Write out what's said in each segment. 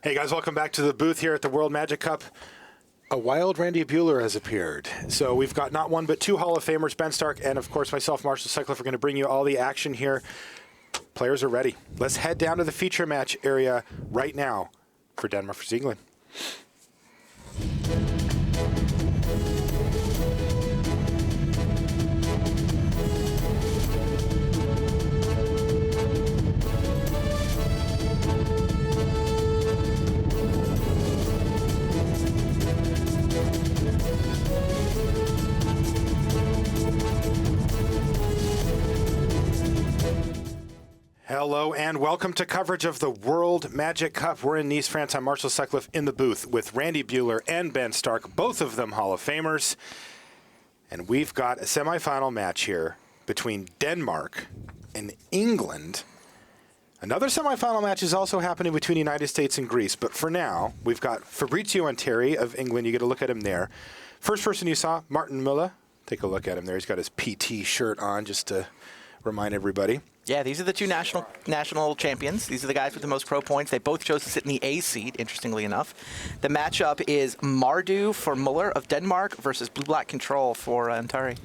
Hey guys, welcome back to the booth here at the World Magic Cup. A wild Randy Müller has appeared. So we've got not one but two Hall of Famers, Ben Stark and of course myself, Marshall Sutcliffe, are going to bring you all the action here. Players are ready. Let's head down to the feature match area right now for Denmark versus England. Hello and welcome to coverage of the World Magic Cup. We're in Nice, France. I'm Marshall Sutcliffe in the booth with Randy Müller and Ben Stark, both of them Hall of Famers. And we've got a semifinal match here between Denmark and England. Another semifinal match is also happening between the United States and Greece. But for now, we've got Fabrisio and Terry of England. You get a look at him there. First person you saw, Martin Müller. Take a look at him there. He's got his PT shirt on just to remind everybody. Yeah, these are the two national champions. These are the guys with the most pro points. They both chose to sit in the A seat, interestingly enough. The matchup is Mardu for Müller of Denmark versus Blue-Black Control for Antari.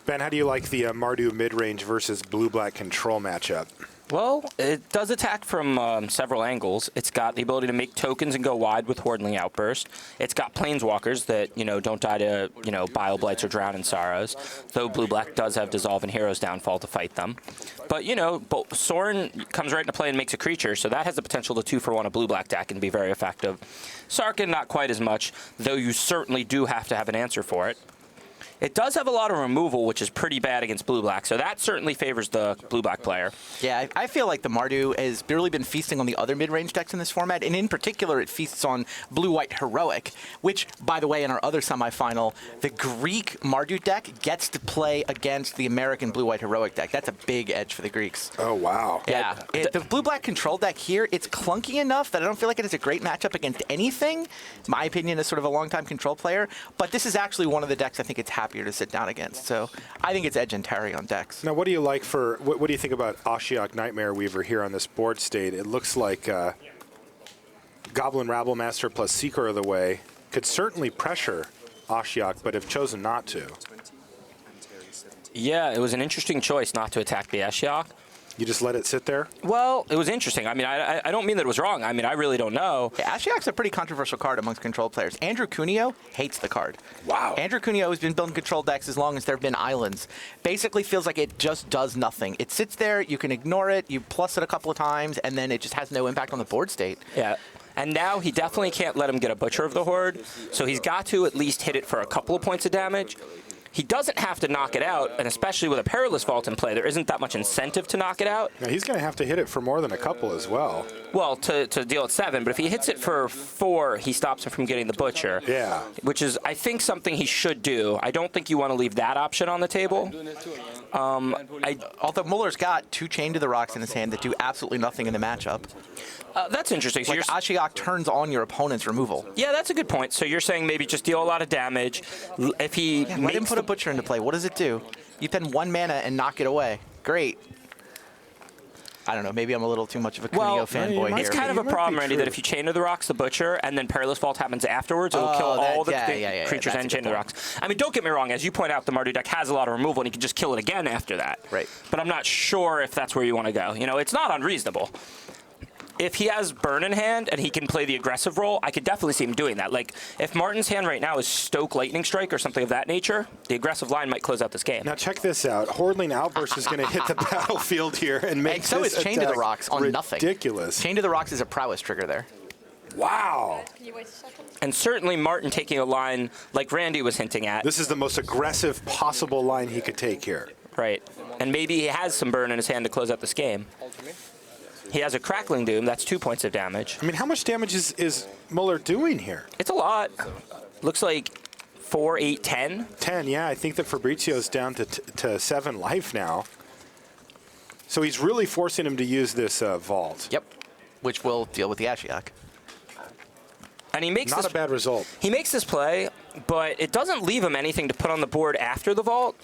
Ben, how do you like the Mardu mid-range versus Blue-Black Control matchup? Well, it does attack from several angles. It's got the ability to make tokens and go wide with Hordeling Outburst. It's got Planeswalkers that, don't die to, Bile-Blights or Drown in Sorrows, though Blue-Black does have Dissolve and Hero's Downfall to fight them. But, Sorin comes right into play and makes a creature, so that has the potential to 2-for-1 a Blue-Black deck and be very effective. Sarkhan, not quite as much, though you certainly do have to have an answer for it. It does have a lot of removal, which is pretty bad against Blue-Black, so that certainly favors the Blue-Black player. Yeah, I feel like the Mardu has really been feasting on the other mid-range decks in this format, and in particular, it feasts on Blue-White Heroic, which, by the way, in our other semifinal, the Greek Mardu deck gets to play against the American Blue-White Heroic deck. That's a big edge for the Greeks. Oh, wow. Yeah. The Blue-Black Control deck here, it's clunky enough that I don't feel like it is a great matchup against anything, my opinion as sort of a long-time control player, but this is actually one of the decks I think it's happier to sit down against. So I think it's Edge and Terry on decks. Now, what do you like for, what do you think about Ashiok Nightmare Weaver here on this board state? It looks like Goblin Rabble Master plus Seeker of the Way could certainly pressure Ashiok, but have chosen not to. Yeah, it was an interesting choice not to attack the Ashiok. You just let it sit there? Well, it was interesting. I mean, I don't mean that it was wrong. I mean, I really don't know. Yeah, Ashiok's a pretty controversial card amongst control players. Andrew Cuneo hates the card. Wow. Andrew Cuneo has been building control decks as long as there have been islands. Basically feels like it just does nothing. It sits there, you can ignore it, you plus it a couple of times, and then it just has no impact on the board state. Yeah. And now he definitely can't let him get a Butcher of the Horde, so he's got to at least hit it for a couple of points of damage. He doesn't have to knock it out, and especially with a Perilous Vault in play, there isn't that much incentive to knock it out. Now, he's going to have to hit it for more than a couple as well. Well, to deal at 7, but if he hits it for 4, he stops him from getting the Butcher. Yeah. Which is, I think, something he should do. I don't think you want to leave that option on the table. Although Muller's got 2 Chain to the Rocks in his hand that do absolutely nothing in the matchup. That's interesting. So like Ashiok turns on your opponent's removal. Yeah, that's a good point. So you're saying maybe just deal a lot of damage. If he let him put a Butcher into play. What does it do? You spend 1 mana and knock it away. Great. I don't know. Maybe I'm a little too much of a Cuneo fanboy here. It's kind of a problem, Randy, that if you Chain to the Rocks the Butcher and then Perilous Vault happens afterwards, it'll kill all the creatures and Chain to the Rocks. I mean, don't get me wrong. As you point out, the Mardu deck has a lot of removal, and you can just kill it again after that. Right. But I'm not sure if that's where you want to go. It's not unreasonable. If he has Burn in hand and he can play the aggressive role, I could definitely see him doing that. Like, if Martin's hand right now is Stoke Lightning Strike or something of that nature, the aggressive line might close out this game. Now check this out. Hordeling Outburst is going to hit the battlefield here and make and so this is Chain to the Rocks on nothing. Ridiculous. Chain to the Rocks is a prowess trigger there. Wow. And certainly Martin taking a line like Randy was hinting at. This is the most aggressive possible line he could take here. Right. And maybe he has some Burn in his hand to close out this game. He has a Crackling Doom. That's 2 points of damage. I mean, how much damage is Müller doing here? It's a lot. Looks like 4, 8, 10. 10, yeah. I think that Fabricio's down to 7 life now. So he's really forcing him to use this vault. Yep. Which will deal with the Ashiok. And he makes Not a bad result. He makes this play, but it doesn't leave him anything to put on the board after the vault.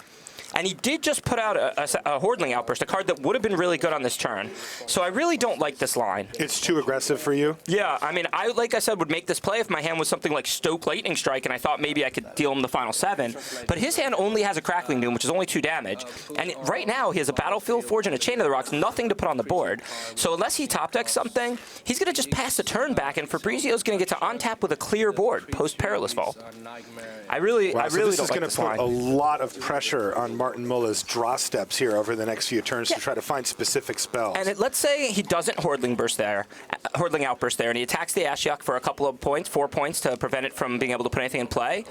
And he did just put out a Hordling Outburst, a card that would have been really good on this turn. So I really don't like this line. It's too aggressive for you? Yeah, I mean, like I said, would make this play if my hand was something like Stoke Lightning Strike, and I thought maybe I could deal him the final 7. But his hand only has a Crackling Doom, which is only 2 damage. And right now, he has a Battlefield Forge and a Chain of the Rocks, nothing to put on the board. So unless he top decks something, he's going to just pass the turn back, and Fabrizio's going to get to untap with a clear board post Perilous Vault. I really So don't this is like going this to put line. a lot of pressure on Martin Muller's draw steps here over the next few turns to try to find specific spells. And let's say he doesn't Hordling Outburst there, and he attacks the Ashiok for a couple of points, 4 points, to prevent it from being able to put anything in play.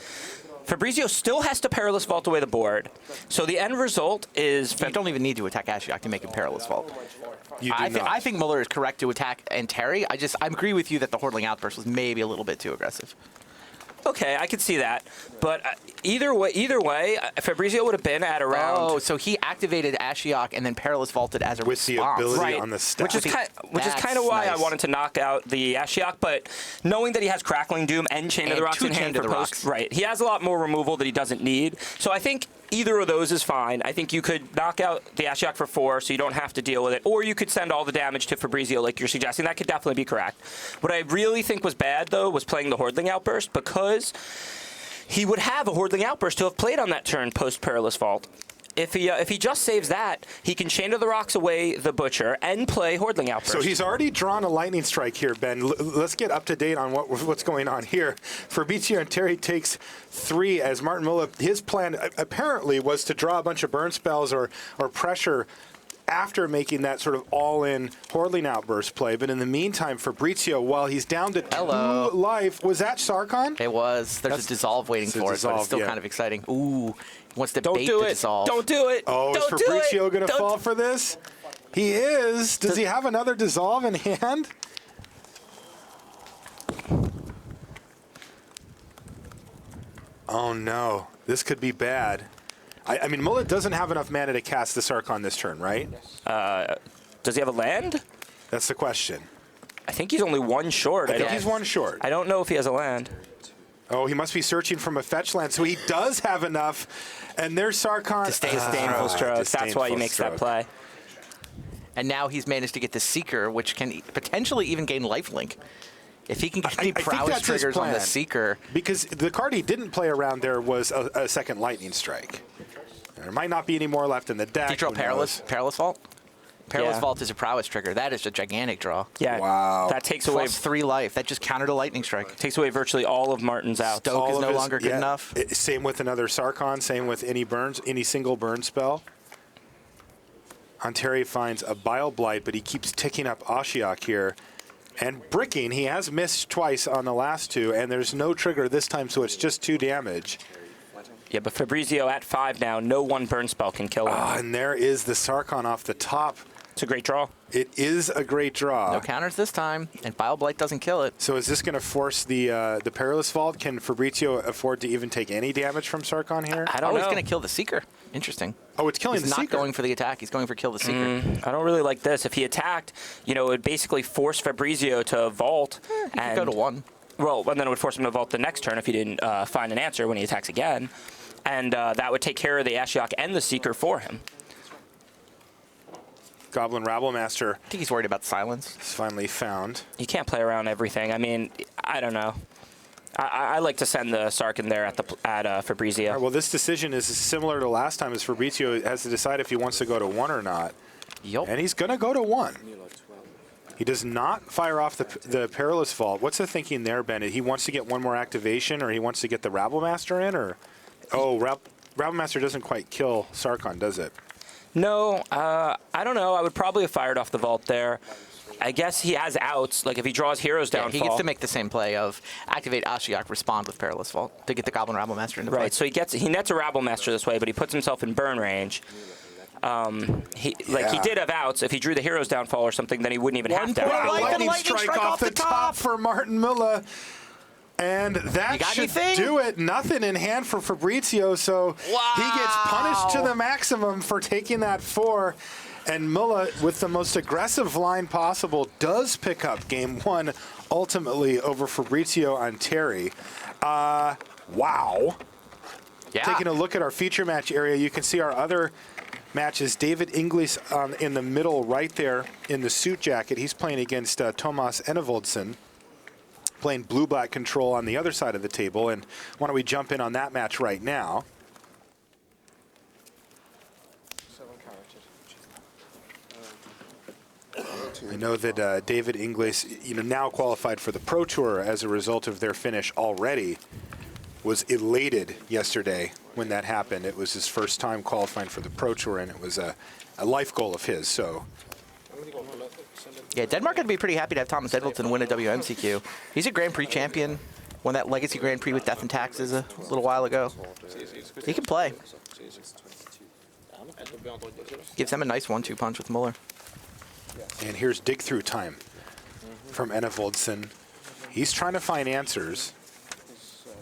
Fabrizio still has to Perilous Vault away the board. So the end result is... You don't even need to attack Ashiok to make him Perilous Vault. You do not. I think Müller is correct to attack Anteri. I agree with you that the Hordling Outburst was maybe a little bit too aggressive. Okay, I could see that. But either way, Fabrizio would have been at around... Oh, so he activated Ashiok and then Perilous Vaulted as a With the response. ability Right, on the stack. which is kind of why I wanted to knock out the Ashiok, but knowing that he has Crackling Doom and Chain of the And Rocks 2 in hand Chain for of the post, Rocks. right? He has a lot more removal that he doesn't need. So I think either of those is fine. I think you could knock out the Ashiok for 4, so you don't have to deal with it, or you could send all the damage to Fabrizio, like you're suggesting. That could definitely be correct. What I really think was bad, though, was playing the Hordling Outburst, because he would have a Hordling Outburst to have played on that turn post Perilous Vault. If he just saves that, he can Chain of the Rocks away the Butcher and play Hordling Outburst. So he's already drawn a Lightning Strike here, Ben. Let's get up to date on what's going on here. Fabrizio Anteri takes 3 as Martin Müller. His plan apparently was to draw a bunch of burn spells or pressure after making that sort of all-in Hordling Outburst play. But in the meantime, Fabrizio, while he's down to 2 life, was that Sarkon? It was. There's a dissolve waiting for it, but it's still kind of exciting. Ooh, he wants to bait the dissolve. Don't do it. Oh, Don't is Fabrizio going to fall for this? He is. Does he have another dissolve in hand? Oh, no. This could be bad. I mean, Müller doesn't have enough mana to cast the Sarkon this turn, right? Does he have a land? That's the question. I think he's only 1 short. I think he's 1 short. I don't know if he has a land. Oh, he must be searching from a fetch land, so he does have enough. And there's Sarkon. Disdainful Strokes. That's why he makes that play. And now he's managed to get the Seeker, which can potentially even gain lifelink. If he can get any prowess triggers on the Seeker. Because the card he didn't play around there was a second Lightning Strike. There might not be any more left in the deck. Did you draw Perilous Vault? Perilous Vault is a prowess trigger. That is a gigantic draw. Yeah. Wow. That takes away Plus 3 life. That just countered a Lightning Strike. takes away virtually all of Martin's outs. Stoke is no longer good enough. Same with another Sarkon. Same with any single burn spell. Anteri finds a Bile Blight, but he keeps ticking up Ashiok here. And bricking, he has missed twice on the last 2, and there's no trigger this time, so it's just 2 damage. Yeah, but Fabrizio at 5 now, no 1 burn spell can kill him. And there is the Sarkon off the top. It's a great draw. It is a great draw. No counters this time, and Bile Blight doesn't kill it. So is this going to force the Perilous Vault? Can Fabrizio afford to even take any damage from Sarkon here? I don't know. He's going to kill the Seeker. Interesting. Oh, it's killing the Seeker. He's not going for the attack. He's going for kill the Seeker. I don't really like this. If he attacked, it would basically force Fabrizio to vault. He could go to 1. Well, and then it would force him to vault the next turn if he didn't find an answer when he attacks again. And that would take care of the Ashiok and the Seeker for him. Goblin Rabblemaster I think he's worried about silence. is finally found. You can't play around everything. I mean, I don't know. I like to send the Sarkon there at Fabrizio. All right, well, this decision is similar to last time as Fabrizio has to decide if he wants to go to 1 or not. Yep. And he's going to go to 1. He does not fire off the Perilous Vault. What's the thinking there, Bennett? He wants to get 1 more activation, or he wants to get the Rabblemaster in? Or Rabblemaster doesn't quite kill Sarkon, does it? No, I don't know. I would probably have fired off the vault there. I guess he has outs. Like if he draws Heroes Downfall. He gets to make the same play of activate Ashiok, respond with Perilous Vault to get the Goblin Rabblemaster into play. Right, so he nets a Rabblemaster this way, but he puts himself in burn range. He did have outs. If he drew the Heroes Downfall or something, then he wouldn't even have to. Wow, lightning strike off the top for Martin Müller. And that should do it. Nothing in hand for Fabrizio, so he gets punished to the maximum for taking that 4. And Müller, with the most aggressive line possible, does pick up game 1 ultimately over Fabrizio Anteri. Wow. Yeah. Taking a look at our feature match area, you can see our other matches. David Englas in the middle right there in the suit jacket. He's playing against Tomas Enevoldson, playing blue-black control on the other side of the table. And why don't we jump in on that match right now? I know that David Englas, now qualified for the Pro Tour as a result of their finish already, was elated yesterday when that happened. It was his first time qualifying for the Pro Tour, and it was a life goal of his. So, yeah, Denmark would be pretty happy to have Thomas Edvaldson win a WMCQ. He's a Grand Prix champion. Won that Legacy Grand Prix with Death and Taxes a little while ago. He can play. Gives them a nice 1-2 punch with Müller. and here's dig through time from Enevoldson. He's trying to find answers.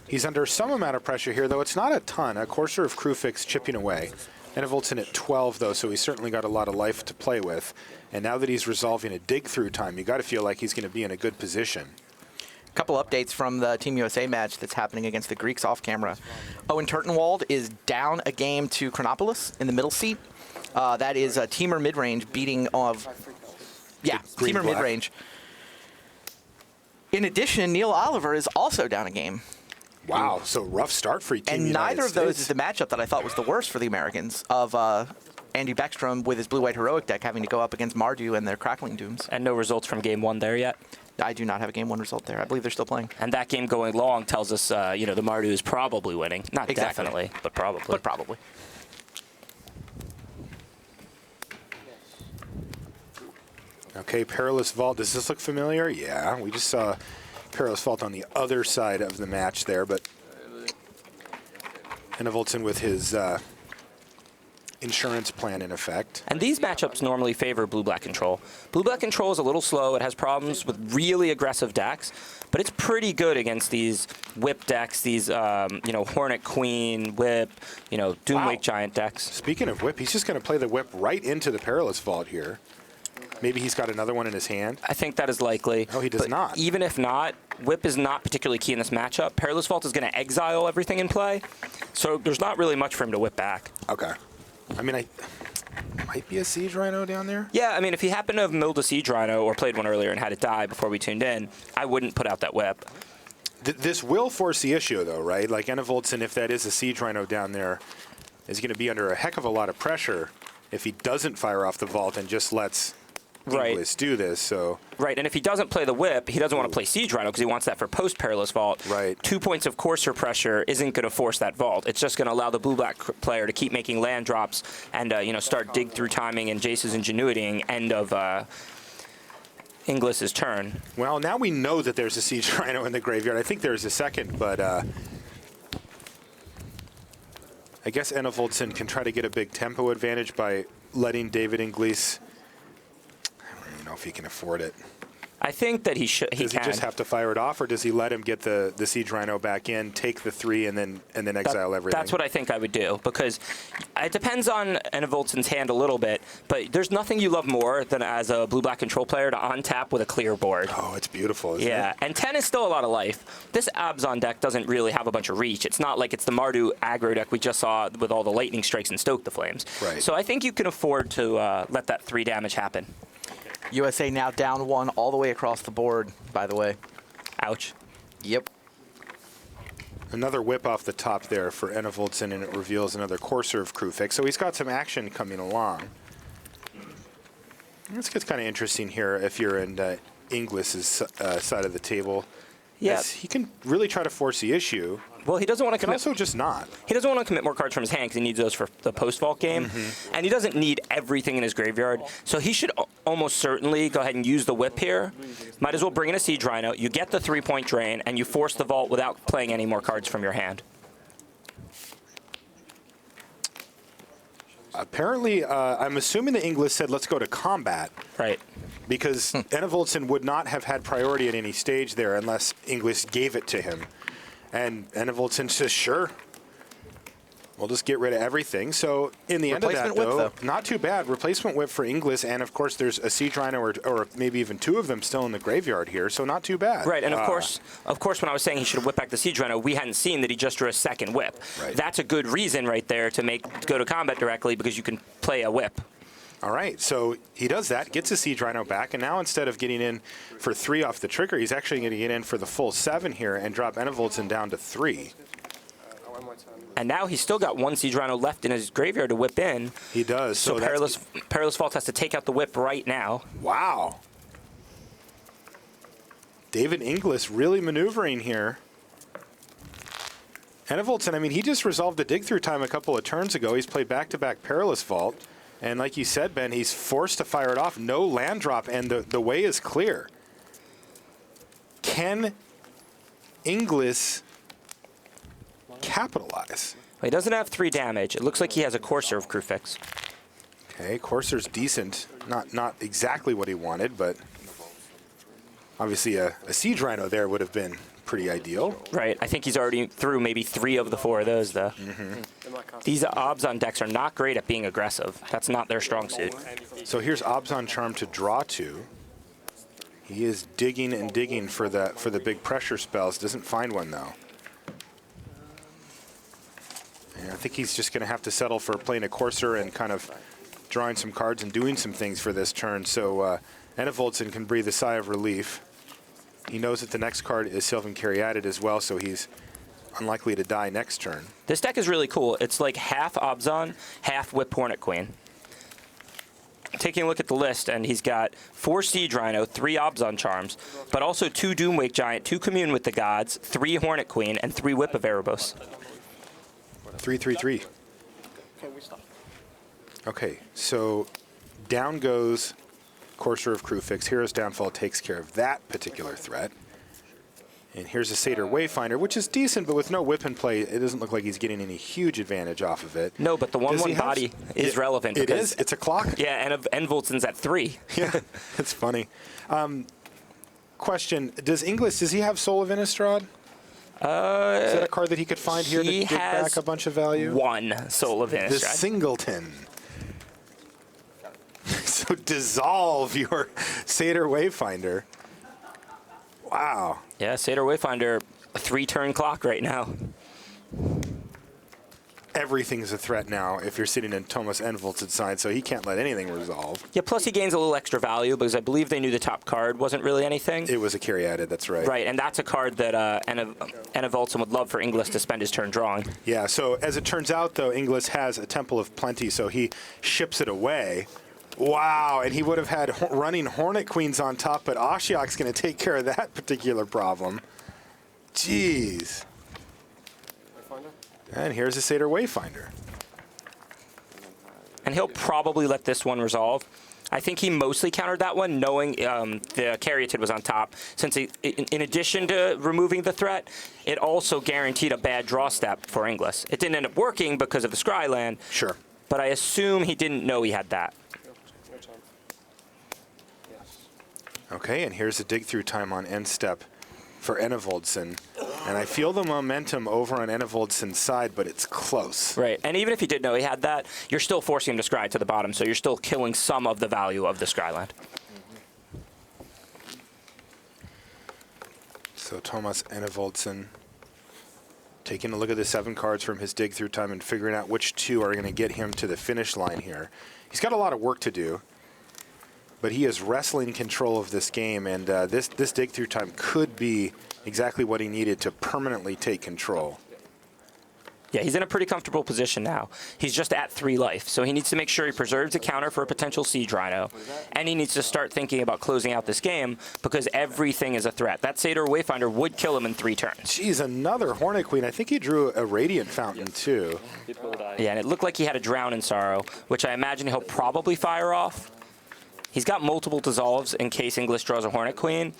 He's under some amount of pressure here, though it's not a ton. A courser of Krufix chipping away. Enevoldson at 12, though, so he's certainly got a lot of life to play with. And now that he's resolving a dig-through time, you got to feel like he's going to be in a good position. A couple updates from the Team USA match that's happening against the Greeks off camera. Owen Turtenwald is down a game to Chronopoulos in the middle seat. That is a teamer mid-range beating of... Yeah, teamer mid-range. In addition, Neil Oliver is also down a game. Wow, so rough start for Team And United neither of States. those is the matchup that I thought was the worst for the Americans of Andy Beckstrom with his blue-white heroic deck having to go up against Mardu and their Crackling Dooms. And no results from game one there yet. I do not have a game one result there. I believe they're still playing. And that game going long tells us, the Mardu is probably winning. Not Exactly. definitely, but probably. But probably. Okay, Perilous Vault. Does this look familiar? Yeah, we just saw Perilous Vault on the other side of the match there, but Enevoldson with his insurance plan in effect. And these matchups normally favor blue-black control. Blue-black control is a little slow. It has problems with really aggressive decks, but it's pretty good against these whip decks, these, Hornet Queen, Whip, Doomwake Giant decks. Speaking of whip, he's just going to play the whip right into the Perilous Vault here. Maybe he's got another one in his hand. I think that is likely. No, he does not. Even if not, Whip is not particularly key in this matchup. Perilous Vault is going to exile everything in play, so there's not really much for him to whip back. Okay. I mean, might be a Siege Rhino down there. Yeah, I mean, if he happened to have milled a Siege Rhino or played one earlier and had it die before we tuned in, I wouldn't put out that whip. This will force the issue, though, right? Like Enevoldson, if that is a Siege Rhino down there, is going to be under a heck of a lot of pressure if he doesn't fire off the vault and just lets Englas do this. So right, and if he doesn't play the whip, he doesn't want to play Siege Rhino because he wants that for post-Perilous Vault. Right. 2 points of courser pressure isn't going to force that vault. It's just going to allow the blue-black player to keep making land drops and start dig through timing and Jace's ingenuity end of Inglis's turn. Well, now we know that there's a Siege Rhino in the graveyard. I think there's a second, but I guess Enevoldson can try to get a big tempo advantage by letting David Englas. I don't even know if he can afford it. I think that he should. Does he just have to fire it off, or does he let him get the Siege Rhino back in, take the 3, and then exile everything? That's what I think I would do, because it depends on Enevoldson's hand a little bit, but there's nothing you love more than as a blue-black control player to untap with a clear board. Oh, it's beautiful, isn't it? Yeah, and 10 is still a lot of life. This Abzon deck doesn't really have a bunch of reach. It's not like it's the Mardu aggro deck we just saw with all the lightning strikes and Stoke the Flames. Right. So I think you can afford to let that 3 damage happen. USA now down 1 all the way across the board, by the way. Ouch. Yep. Another whip off the top there for Enevoldson, and it reveals another courser of Krufix. So he's got some action coming along. This gets kind of interesting here if you're in Inglis's side of the table. Yeah. He can really try to force the issue. Well, he doesn't want to Can commit. also just not. He doesn't want to commit more cards from his hand because he needs those for the post-vault game. And he doesn't need everything in his graveyard. So he should almost certainly go ahead and use the whip here. Might as well bring in a Siege Rhino. You get the 3-point drain, and you force the vault without playing any more cards from your hand. Apparently, I'm assuming that Englas said, let's go to combat. Right. Because Enevoldson would not have had priority at any stage there unless Englas gave it to him. And Enevoldson says, sure. We'll just get rid of everything. So in the end of that, Replacement whip, though. not too bad. Replacement whip for Englas, and of course there's a Siege Rhino or maybe even two of them still in the graveyard here, so not too bad. Right, and of course, when I was saying he should have whipped back the Siege Rhino, we hadn't seen that he just drew a second whip. Right. That's a good reason right there to go to combat directly because you can play a whip. All right, so he does that, gets a Siege Rhino back, and now instead of getting in for 3 off the trigger, he's actually going to get in for the full 7 here and drop Enevoldson down to 3. And now he's still got 1 Siege Rhino left in his graveyard to whip in. He does. So Perilous Vault has to take out the whip right now. Wow. David Englas really maneuvering here. Enevoldson, I mean, he just resolved the dig through time a couple of turns ago. He's played back-to-back Perilous Vault. And like you said, Ben, he's forced to fire it off. No land drop, and the way is clear. Can Englas capitalize? Well, he doesn't have 3 damage. It looks like he has a Courser of Crewfix. Okay, Courser's decent. Not exactly what he wanted, but obviously a Siege Rhino there would have been pretty ideal. Right. I think he's already through maybe 3 of the 4 of those, though. These Obzon decks are not great at being aggressive. That's not their strong suit. So here's Obzon Charm to draw to. He is digging and digging for the big pressure spells. Doesn't find one, though. And I think he's just going to have to settle for playing a Courser and kind of drawing some cards and doing some things for this turn. So Enevoldson can breathe a sigh of relief. He knows that the next card is Sylvan Caryatid as well, so he's unlikely to die next turn. This deck is really cool. It's like half Obzon, half Whip Hornet Queen. Taking a look at the list, and he's got 4 Siege Rhino, 3 Obzon Charms, but also 2 Doomwake Giant, 2 Commune with the Gods, 3 Hornet Queen, and 3 Whip of Erebos. 3/3/3. Okay, so down goes Courser of Crewfix. Hero's Downfall takes care of that particular threat. And here's a Satyr Wayfinder, which is decent, but with no whip in play, it doesn't look like he's getting any huge advantage off of it. No, but the 1/1 body is relevant. It is? It's a clock? Yeah, and Enevoldson's at 3. Yeah, that's funny. Question, does he have Soul of Innistrad? Is that a card that he could find here to dig back a bunch of value? 1 Soul of Innistrad. The Singleton. So dissolve your Satyr Wayfinder. Wow. Yeah, Satyr Wayfinder, a 3-turn clock right now. Everything's a threat now if you're sitting in Thomas Enevoldson's side, so he can't let anything resolve. Yeah, plus he gains a little extra value because I believe they knew the top card wasn't really anything. It was a Caryatid, that's right. Right, and that's a card that Enevoldson would love for Englas to spend his turn drawing. Yeah, so as it turns out, though, Englas has a Temple of Plenty, so he ships it away. Wow, and he would have had running Hornet Queens on top, but Ashiok's going to take care of that particular problem. Jeez. And here's a Satyr Wayfinder. And he'll probably let this one resolve. I think he mostly countered that one, knowing the Caryatid was on top, since in addition to removing the threat, it also guaranteed a bad draw step for Englas. It didn't end up working because of the Scryland. Sure. But I assume he didn't know he had that. Okay, and here's a dig through time on end step for Enevoldson. And I feel the momentum over on Enevoldson's side, but it's close. Right, and even if he did know he had that, you're still forcing him to scry to the bottom, so you're still killing some of the value of the Scryland. So Thomas Enevoldson taking a look at the 7 cards from his dig through time and figuring out which 2 are going to get him to the finish line here. He's got a lot of work to do, but he is wrestling control of this game, and this dig through time could be exactly what he needed to permanently take control. Yeah, he's in a pretty comfortable position now. He's just at 3 life, so he needs to make sure he preserves a counter for a potential Siege Rhino, and he needs to start thinking about closing out this game because everything is a threat. That Satyr Wayfinder would kill him in 3 turns. Jeez, another Hornet Queen. I think he drew a Radiant Fountain, too. Yeah, and it looked like he had a Drown in Sorrow, which I imagine he'll probably fire off. He's got multiple dissolves in case Englas draws a Hornet Queen.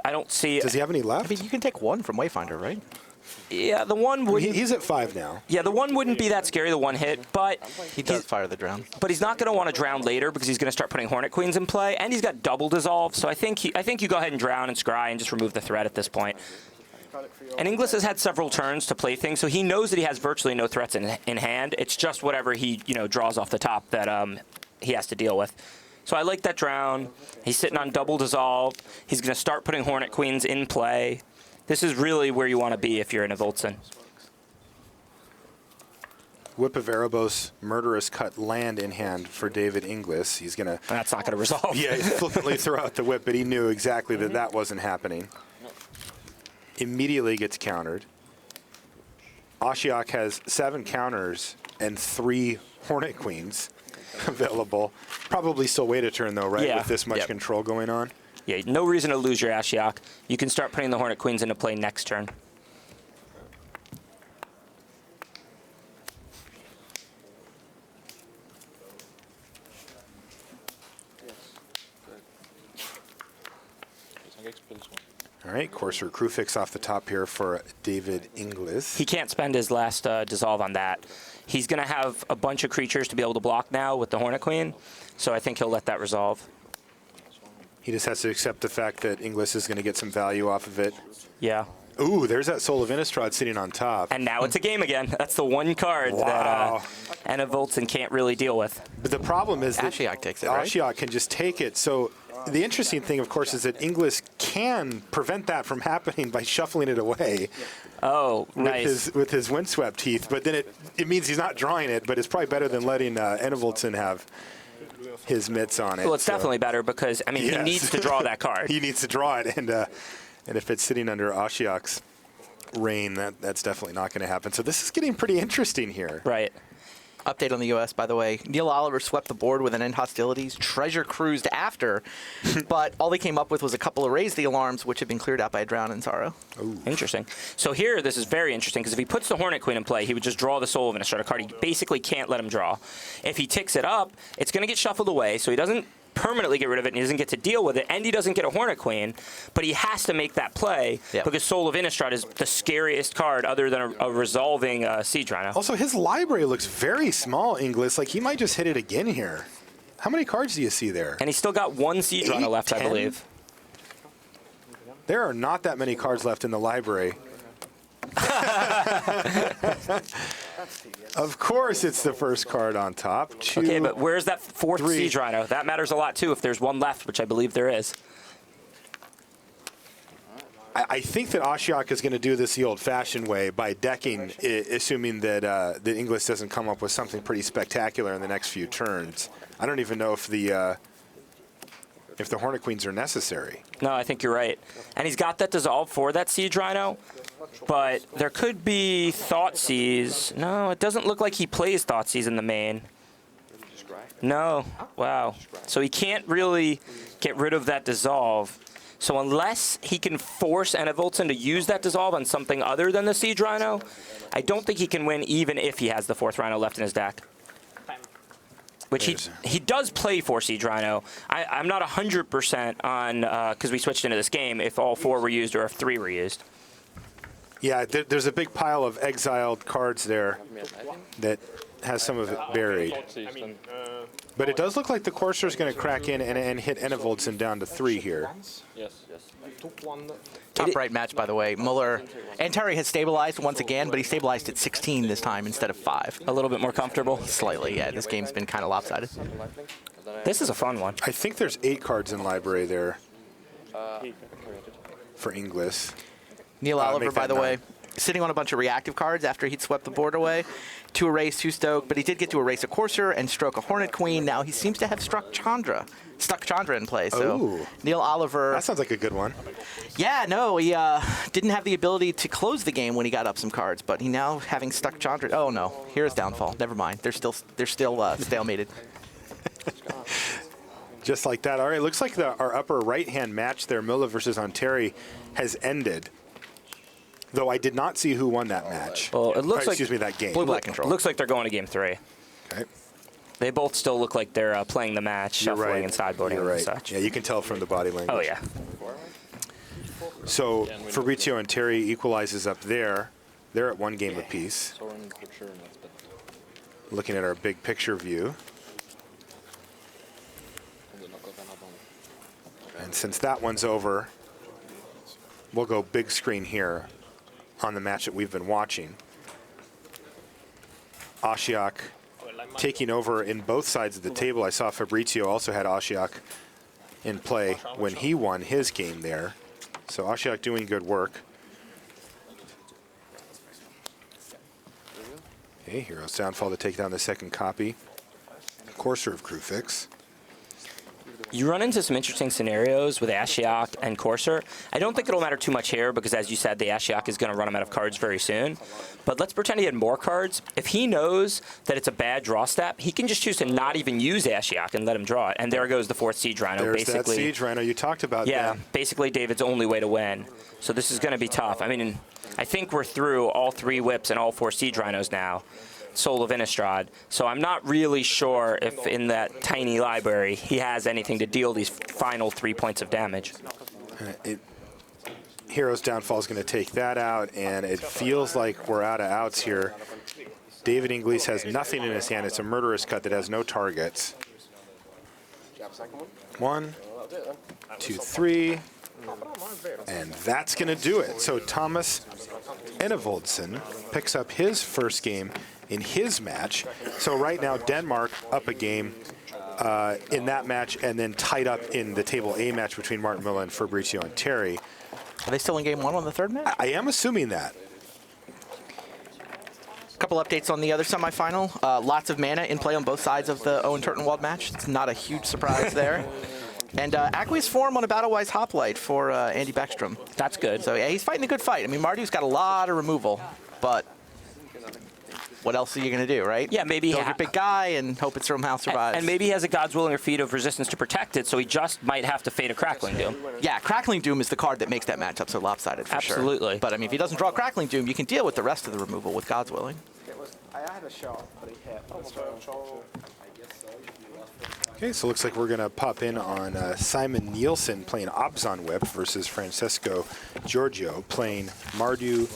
I don't see... Does he have any left? I mean, you can take 1 from Wayfinder, right? Yeah, the one would... He's at 5 now. Yeah, the one wouldn't be that scary, the one hit, but... He does fire the Drown. But he's not going to want to Drown later because he's going to start putting Hornet Queens in play, and he's got double dissolve, so I think you go ahead and Drown and Scry and just remove the threat at this point. And Englas has had several turns to play things, so he knows that he has virtually no threats in hand. It's just whatever he draws off the top that he has to deal with. So I like that drown. He's sitting on double dissolve. He's going to start putting Hornet Queens in play. This is really where you want to be if you're in Enevoldson. Whip of Erebos, murderous cut land in hand for David Englas. He's going to... That's not going to resolve. Yeah, flippantly throw out the whip, but he knew exactly that that wasn't happening. Immediately gets countered. Ashiok has 7 counters and 3 Hornet Queens available. Probably still wait a turn, though, right, with this much control going on? Yeah, no reason to lose your Ashiok. You can start putting the Hornet Queens into play next turn. All right, Courser crew fix off the top here for David Englas. He can't spend his last dissolve on that. He's going to have a bunch of creatures to be able to block now with the Hornet Queen, so I think he'll let that resolve. He just has to accept the fact that Englas is going to get some value off of it. Yeah. Ooh, there's that Soul of Innistrad sitting on top. And now it's a game again. That's the one card that Enevoldson can't really deal with. But the problem is that Ashiok takes it, right? Ashiok can just take it. So the interesting thing, of course, is that Englas can prevent that from happening by shuffling it away. Oh, nice. With his windswept teeth. But then it means he's not drawing it, but it's probably better than letting Enevoldson have his mitts on it. Well, it's definitely better because, I mean, he needs to draw that card. He needs to draw it, and if it's sitting under Ashiok's reign, that's definitely not going to happen. So this is getting pretty interesting here. Right. Update on the U.S., by the way. Neil Oliver swept the board with an end hostilities. Treasure cruised after, but all they came up with was a couple of raise the alarms, which had been cleared out by a Drown in Sorrow. Ooh. Interesting. So here, this is very interesting, because if he puts the Hornet Queen in play, he would just draw the Soul of Innistrad, a card he basically can't let him draw. If he ticks it up, it's going to get shuffled away, so he doesn't permanently get rid of it, and he doesn't get to deal with it, and he doesn't get a Hornet Queen, but he has to make that play because Soul of Innistrad is the scariest card other than a resolving Siege Rhino. Also, his library looks very small, Englas. Like, he might just hit it again here. How many cards do you see there? And he's still got 1 Siege Rhino left, 10? I believe. There are not that many cards left in the library. Of course, it's the first card on top. Okay, but where's that 4th Siege Rhino? That matters a lot, too, if there's 1 left, which I believe there is. I think that Ashiok is going to do this the old-fashioned way by decking, assuming that that Englas doesn't come up with something pretty spectacular in the next few turns. I don't even know if the Hornet Queens are necessary. No, I think you're right. And he's got that dissolve for that Siege Rhino, but there could be Thoughtseize. No, it doesn't look like he plays Thoughtseize in the main. No. Wow. So he can't really get rid of that dissolve. So unless he can force Enevoldson to use that dissolve on something other than the Siege Rhino, I don't think he can win even if he has the 4th Rhino left in his deck. Which he does play for Siege Rhino. I'm not 100% on, because we switched into this game, if all 4 were used or if 3 were used. Yeah, there's a big pile of exiled cards there that has some of it buried. But it does look like the Courser is going to crack in and hit Enevoldson down to 3 here. Top right match, by the way. Müller and Terry has stabilized once again, but he stabilized at 16 this time instead of 5. A little bit more comfortable. Slightly, yeah. This game's been kind of lopsided. This is a fun one. I think there's 8 cards in library there for Englas. Neil Oliver, by the way, sitting on a bunch of reactive cards after he'd swept the board away. 2 erase, 2 stoke, but he did get to erase a Courser and stroke a Hornet Queen. Now he seems to have stuck Chandra in play. So Neil Oliver. That sounds like a good one. Yeah, no, he didn't have the ability to close the game when he got up some cards, but he now having stuck Chandra. Oh no, here's downfall. Never mind. They're still stalemated. Just like that. All right, looks like our upper right-hand match there, Müller versus Onteri, has ended. Though I did not see who won that match. Well, it looks like that game. Blue-black control. Looks like they're going to game 3. Okay. They both still look like they're playing the match, shuffling and sideboarding and such. Yeah, you can tell from the body language. Oh yeah. So Fabrisio and Terry equalizes up there. They're at 1 game apiece. Looking at our big picture view. And since that one's over, we'll go big screen here. on the match that we've been watching. Ashiok taking over in both sides of the table. I saw Fabrizio also had Ashiok in play when he won his game there. So Ashiok doing good work. Okay, Heroes Downfall to take down the second copy. Courser of Crewfix. You run into some interesting scenarios with Ashiok and Courser. I don't think it'll matter too much here because, as you said, the Ashiok is going to run him out of cards very soon. But let's pretend he had more cards. If he knows that it's a bad draw step, he can just choose to not even use Ashiok and let him draw it. And there goes the 4th Siege Rhino. There's basically, that Siege Rhino you talked about. Yeah, then. basically David's only way to win. So this is going to be tough. I mean, I think we're through all 3 whips and all 4 Siege Rhinos now. Soul of Innistrad. So I'm not really sure if in that tiny library he has anything to deal these final 3 points of damage. Heroes Downfall is going to take that out, and it feels like we're out of outs here. David Englas has nothing in his hand. It's a Murderous Cut that has no targets. 1, 2, 3, and that's going to do it. So Thomas Enevoldson picks up his first game in his match. So right now, Denmark up a game in that match, and then tied up in the Table A match between Martin Müller and Fabrisio and Terry. Are they still in game 1 on the 3rd match? I am assuming that. Couple updates on the other semifinal. Lots of mana in play on both sides of the Owen Turtenwald match. It's not a huge surprise there. And aqueous form on a Battlewise Hoplite for Andy Beckstrom. That's good. So yeah, he's fighting a good fight. I mean, Marty's got a lot of removal, but what else are you going to do, right? Yeah, maybe build your big guy and hope it somehow survives. And maybe he has a God's Willing or Feat of Resistance to protect it, so he just might have to Fate a Crackling Doom. Yeah, Crackling Doom is the card that makes that matchup so lopsided for sure. Absolutely. But I mean, if he doesn't draw Crackling Doom, you can deal with the rest of the removal with God's Willing. Okay, so it looks like we're going to pop in on Simon Nielsen playing Obzon Whip versus Francesco Giorgio playing Mardu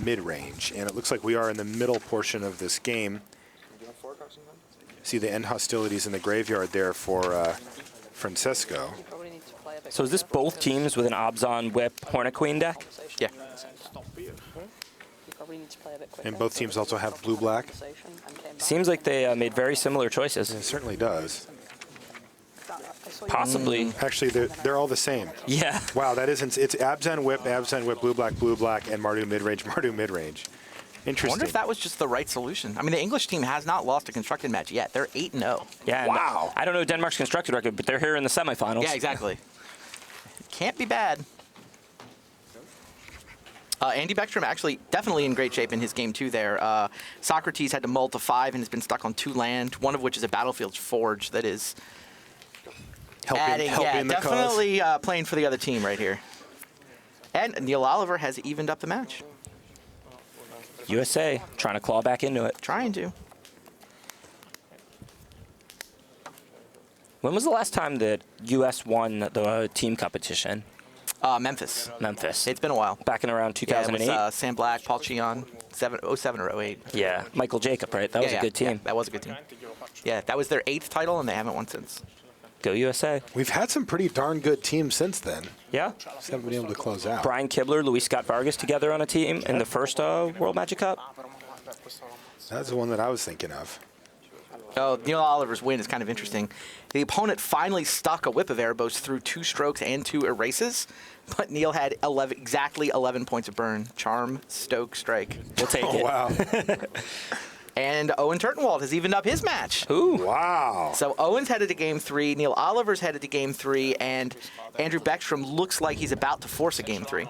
mid-range. And it looks like we are in the middle portion of this game. See the end hostilities in the graveyard there for Francesco. So is this both teams with an Obzon Whip Hornet Queen deck? Yeah. And both teams also have blue-black. Seems like they made very similar choices. It certainly does. Possibly. Actually, they're all the same. Yeah. Wow, that isn't. It's Abzan Whip, blue, black, and Mardu mid-range, Mardu mid-range. Interesting. I wonder if that was just the right solution. I mean, the English team has not lost a constructed match yet. They're 8-0. Yeah. Wow. I don't know Denmark's constructed record, but they're here in the semifinals. Yeah, exactly. Can't be bad. Andy Beckstrom actually definitely in great shape in his game 2 there. Socrates had to mull to 5 and has been stuck on 2 land, one of which is a Battlefield's Forge that is helping the definitely playing for the other team right here. And Neil Oliver has evened up the match. USA trying to claw back into it. Trying to. When was the last time that US won the team competition? Memphis. Memphis. It's been a while. Back in around 2008? Yeah, it was Sam Black, Paul Cheon, 07 or 08. Yeah, Michael Jacob, right? That was a good team. Yeah, that was a good team. Yeah, that was their 8th title, and they haven't won since. Go USA. We've had some pretty darn good teams since then. Yeah. Just haven't been able to close out. Brian Kibler, Luis Scott Vargas together on a team in the first World Magic Cup. That's the one that I was thinking of. Oh, Neil Oliver's win is kind of interesting. The opponent finally stuck a Whip of Erebos through 2 strokes and 2 erases, but Neil had exactly 11 points of burn. Charm, Stoke, Strike. We'll take it. Wow. And Owen Turtenwald has evened up his match. Ooh. Wow. So Owen's headed to game 3, Neil Oliver's headed to game 3, and Andrew Beckstrom looks like he's about to force a game 3.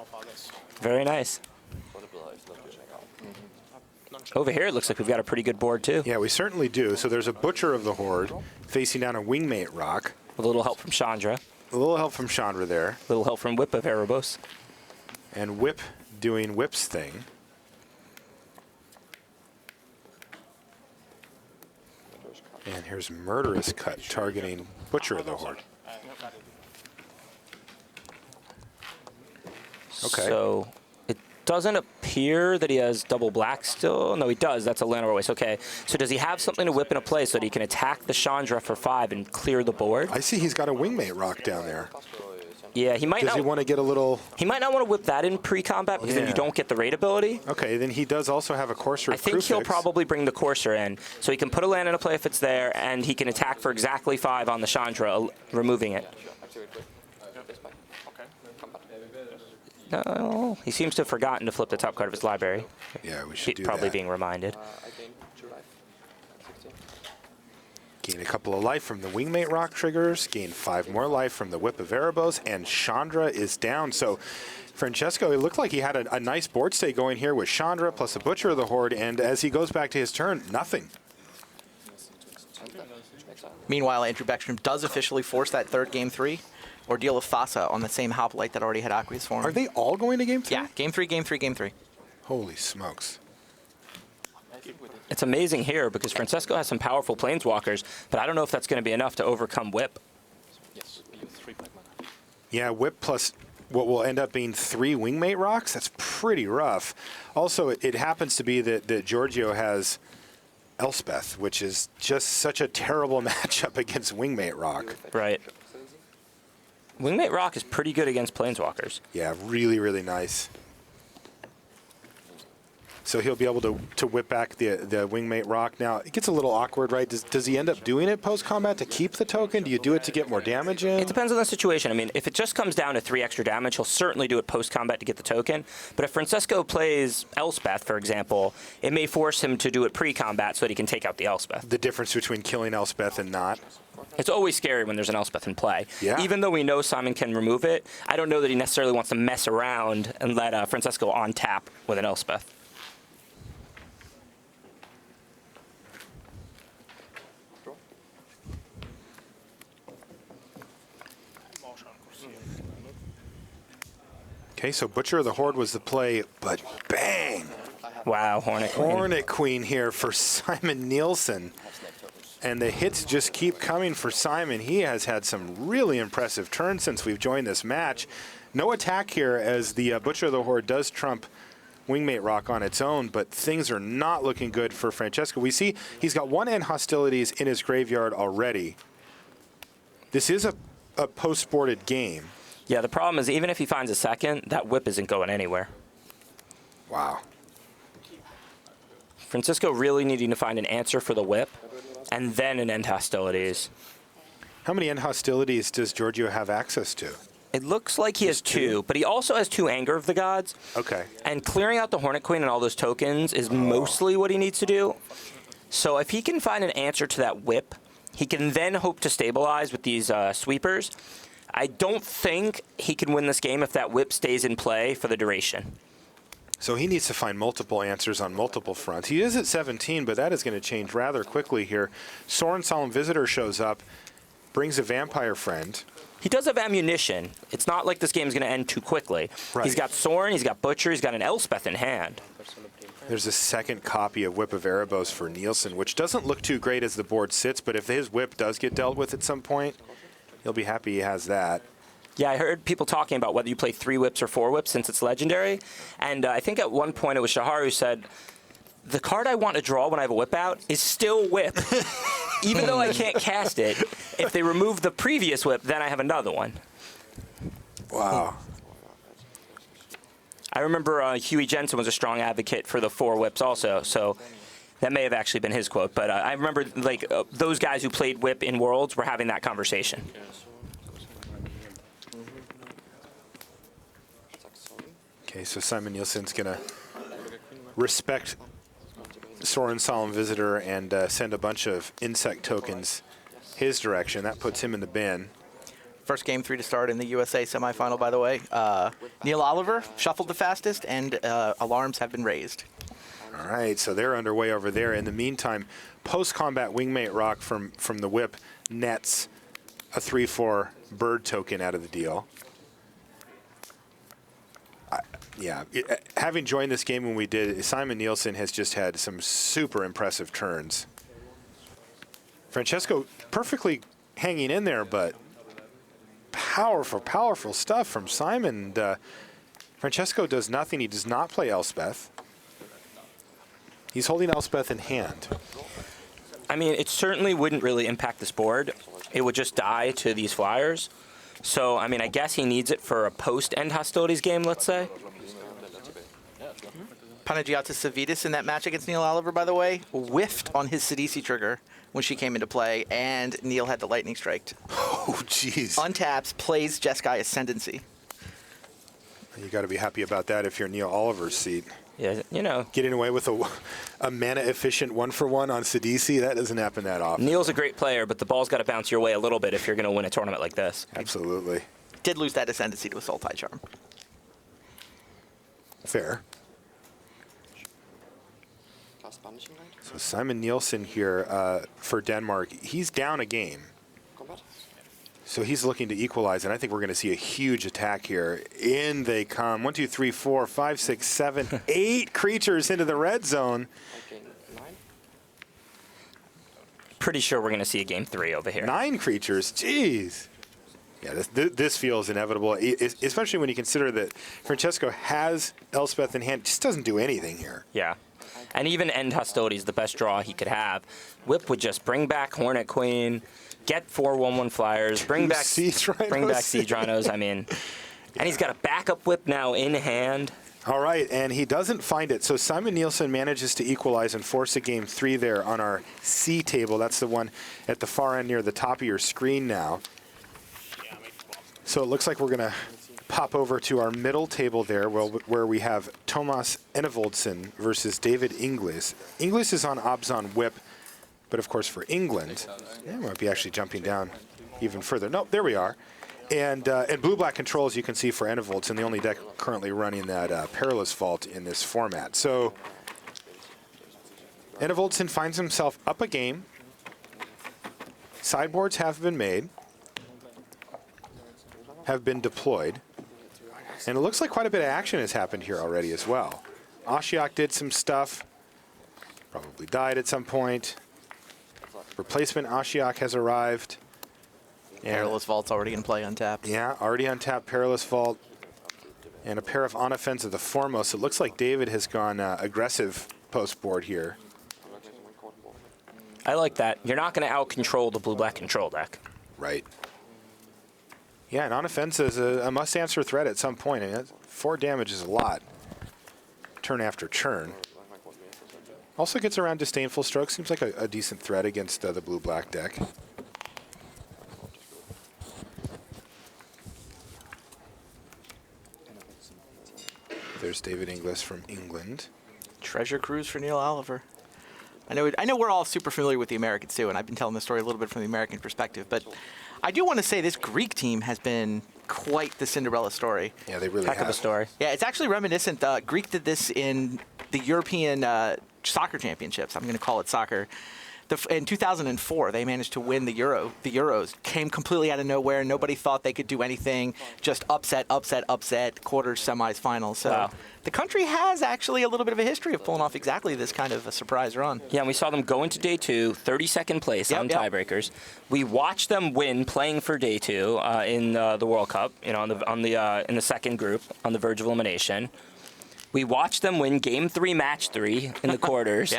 Very nice. Over here, it looks like we've got a pretty good board, too. Yeah, we certainly do. So there's a Butcher of the Horde facing down a Wingmate Rock. A little help from Chandra. A little help from Chandra there. A little help from Whip of Erebos. And Whip doing Whip's thing. And here's Murderous Cut targeting Butcher of the Horde. Okay. So it doesn't appear that he has double black still. No, he does. That's a Llanowar Waste. Okay. So does he have something to whip into play so that he can attack the Chandra for 5 and clear the board? I see he's got a Wingmate Rock down there. Yeah, he might Does not. he want to get a little... He might not want to whip that in pre-combat because then Yeah. you don't get the raid ability. Okay, then he does also have a Courser. I think he'll probably bring the Courser in, so he can put a land into play if it's there, and he can attack for exactly 5 on the Chandra, removing it. No, he seems to have forgotten to flip the top card of his library. Yeah, we should do Probably that. being reminded. Gain a couple of life from the Wingmate Rock triggers, gain 5 more life from the Whip of Erebos, and Chandra is down. So Francesco, it looked like he had a nice board state going here with Chandra plus a Butcher of the Horde, and as he goes back to his turn, nothing. Meanwhile, Andrew Beckstrom does officially force that third Game 3 ordeal of Fasa on the same hoplite that already had Aqueous for him. Are they all going to Game 3? Yeah, Game 3, Game 3, Game 3. Holy smokes. It's amazing here because Francesco has some powerful planeswalkers, but I don't know if that's going to be enough to overcome Whip. Yeah, Whip plus what will end up being 3 Wingmate Rocks. That's pretty rough. Also, it happens to be that Giorgio has Elspeth, which is just such a terrible matchup against Wingmate Rock. Right. Wingmate Rock is pretty good against planeswalkers. Yeah, really, really nice. So he'll be able to whip back the Wingmate Rock. Now, it gets a little awkward, right? Does he end up doing it post-combat to keep the token? Do you do it to get more damage in? It depends on the situation. I mean, if it just comes down to 3 extra damage, he'll certainly do it post-combat to get the token. But if Francesco plays Elspeth, for example, it may force him to do it pre-combat so that he can take out the Elspeth. The difference between killing Elspeth and not? It's always scary when there's an Elspeth in play. Yeah. Even though we know Simon can remove it, I don't know that he necessarily wants to mess around and let Francesco on tap with an Elspeth. Okay, so Butcher of the Horde was the play, but bang! Wow, Hornet Queen. Hornet Queen here for Simon Nielsen. And the hits just keep coming for Simon. He has had some really impressive turns since we've joined this match. No attack here as the Butcher of the Horde does trump Wingmate Rock on its own, but things are not looking good for Francesco. We see he's got 1 end hostilities in his graveyard already. This is a post-boarded game. Yeah, the problem is even if he finds a second, that whip isn't going anywhere. Wow. Francisco really needing to find an answer for the whip and then an end hostilities. How many end hostilities does Giorgio have access to? It looks like he has 2, but he also has 2 Anger of the Gods. Okay. And clearing out the Hornet Queen and all those tokens is mostly what he needs to do. So if he can find an answer to that whip, he can then hope to stabilize with these sweepers. I don't think he can win this game if that whip stays in play for the duration. So he needs to find multiple answers on multiple fronts. He is at 17, but that is going to change rather quickly here. Sorin Solemn Visitor shows up, brings a Vampire Friend. He does have ammunition. It's not like this game is going to end too quickly. Right. He's got Sorin, he's got Butcher, he's got an Elspeth in hand. There's a second copy of Whip of Erebos for Nielsen, which doesn't look too great as the board sits, but if his whip does get dealt with at some point, he'll be happy he has that. Yeah, I heard people talking about whether you play 3 whips or 4 whips since it's legendary. And I think at one point it was Shahar who said, the card I want to draw when I have a whip out is still whip. Even though I can't cast it, if they remove the previous whip, then I have another one. Wow. I remember Huey Jensen was a strong advocate for the 4 whips also, so that may have actually been his quote. But I remember those guys who played whip in Worlds were having that conversation. Okay, so Simon Nielsen's going to respect Sorin Solemn Visitor and send a bunch of insect tokens his direction. That puts him in the bin. First Game 3 to start in the USA semifinal, by the way. Neil Oliver shuffled the fastest, and alarms have been raised. All right, so they're underway over there. In the meantime, post-combat Wingmate Rock from the whip nets a 3/4 bird token out of the deal. Having joined this game when we did, Simon Nielsen has just had some super impressive turns. Francesco perfectly hanging in there, but powerful, powerful stuff from Simon. Francesco does nothing. He does not play Elspeth. He's holding Elspeth in hand. I mean, it certainly wouldn't really impact this board. It would just die to these flyers. So, I mean, I guess he needs it for a post-end hostilities game, let's say. Panagiota Savidis in that match against Neil Oliver, by the way, whiffed on his Sidisi trigger when she came into play, and Neil had the lightning strike. Oh, jeez. Untaps, plays Jeskai Ascendancy. You got to be happy about that if you're Neil Oliver's seat. Yeah, you know. Getting away with a mana-efficient 1-for-1 on Sidisi, that doesn't happen that often. Neil's a great player, but the ball's got to bounce your way a little bit if you're going to win a tournament like this. Absolutely. Did lose that Ascendancy to a Sultai Charm. Fair. So Simon Nielsen here for Denmark. He's down a game. So he's looking to equalize, and I think we're going to see a huge attack here. In they come. 1, 2, 3, 4, 5, 6, 7, 8 creatures into the red zone. Pretty sure we're going to see a game 3 over here. 9 creatures. Jeez. Yeah, this feels inevitable, especially when you consider that Francesco has Elspeth in hand. Just doesn't do anything here. Yeah. And even end hostilities, the best draw he could have. Whip would just bring back Hornet Queen, get 4 1/1 flyers, bring back Sea Rhinos. I mean, and he's got a backup Whip now in hand. All right, and he doesn't find it. So Simon Nielsen manages to equalize and force a game 3 there on our C table. That's the one at the far end near the top of your screen now. So it looks like we're going to pop over to our middle table there, where we have Thomas Enevoldson versus David Englas. Englas is on Obzon Whip, but of course for England, we might be actually jumping down even further. No, there we are. And blue-black controls you can see for Enevoldson, the only deck currently running that Perilous Vault in this format. So Enevoldson finds himself up a game. Sideboards have been made, have been deployed. And it looks like quite a bit of action has happened here already as well. Ashiok did some stuff, probably died at some point. Replacement Ashiok has arrived. Perilous Vault's already in play untapped. Yeah, already untapped Perilous Vault. And a pair of on-offense of the foremost. It looks like David has gone aggressive post-board here. I like that. You're not going to out-control the blue-black control deck. Right. Yeah, and on-offense is a must-answer threat at some point. I mean, 4 damage is a lot. Turn after turn. Also gets around Disdainful Stroke. Seems like a decent threat against the blue-black deck. There's David Englas from England. Treasure Cruise for Neil Oliver. I know we're all super familiar with the Americans too, and I've been telling the story a little bit from the American perspective, but I do want to say this Greek team has been quite the Cinderella story. Yeah, they really Heck have. of a story. Yeah, it's actually reminiscent. Greek did this in the European soccer championships. I'm going to call it soccer. In 2004, they managed to win the Euros. Came completely out of nowhere. Nobody thought they could do anything. Just upset, quarters, semis, finals. So wow. The country has actually a little bit of a history of pulling off exactly this kind of a surprise run. Yeah, and we saw them go into day 2, 32nd place on tiebreakers. We watched them win playing for day 2 in the World Cup, in the second group on the verge of elimination. We watched them win game 3, match 3 in the quarters.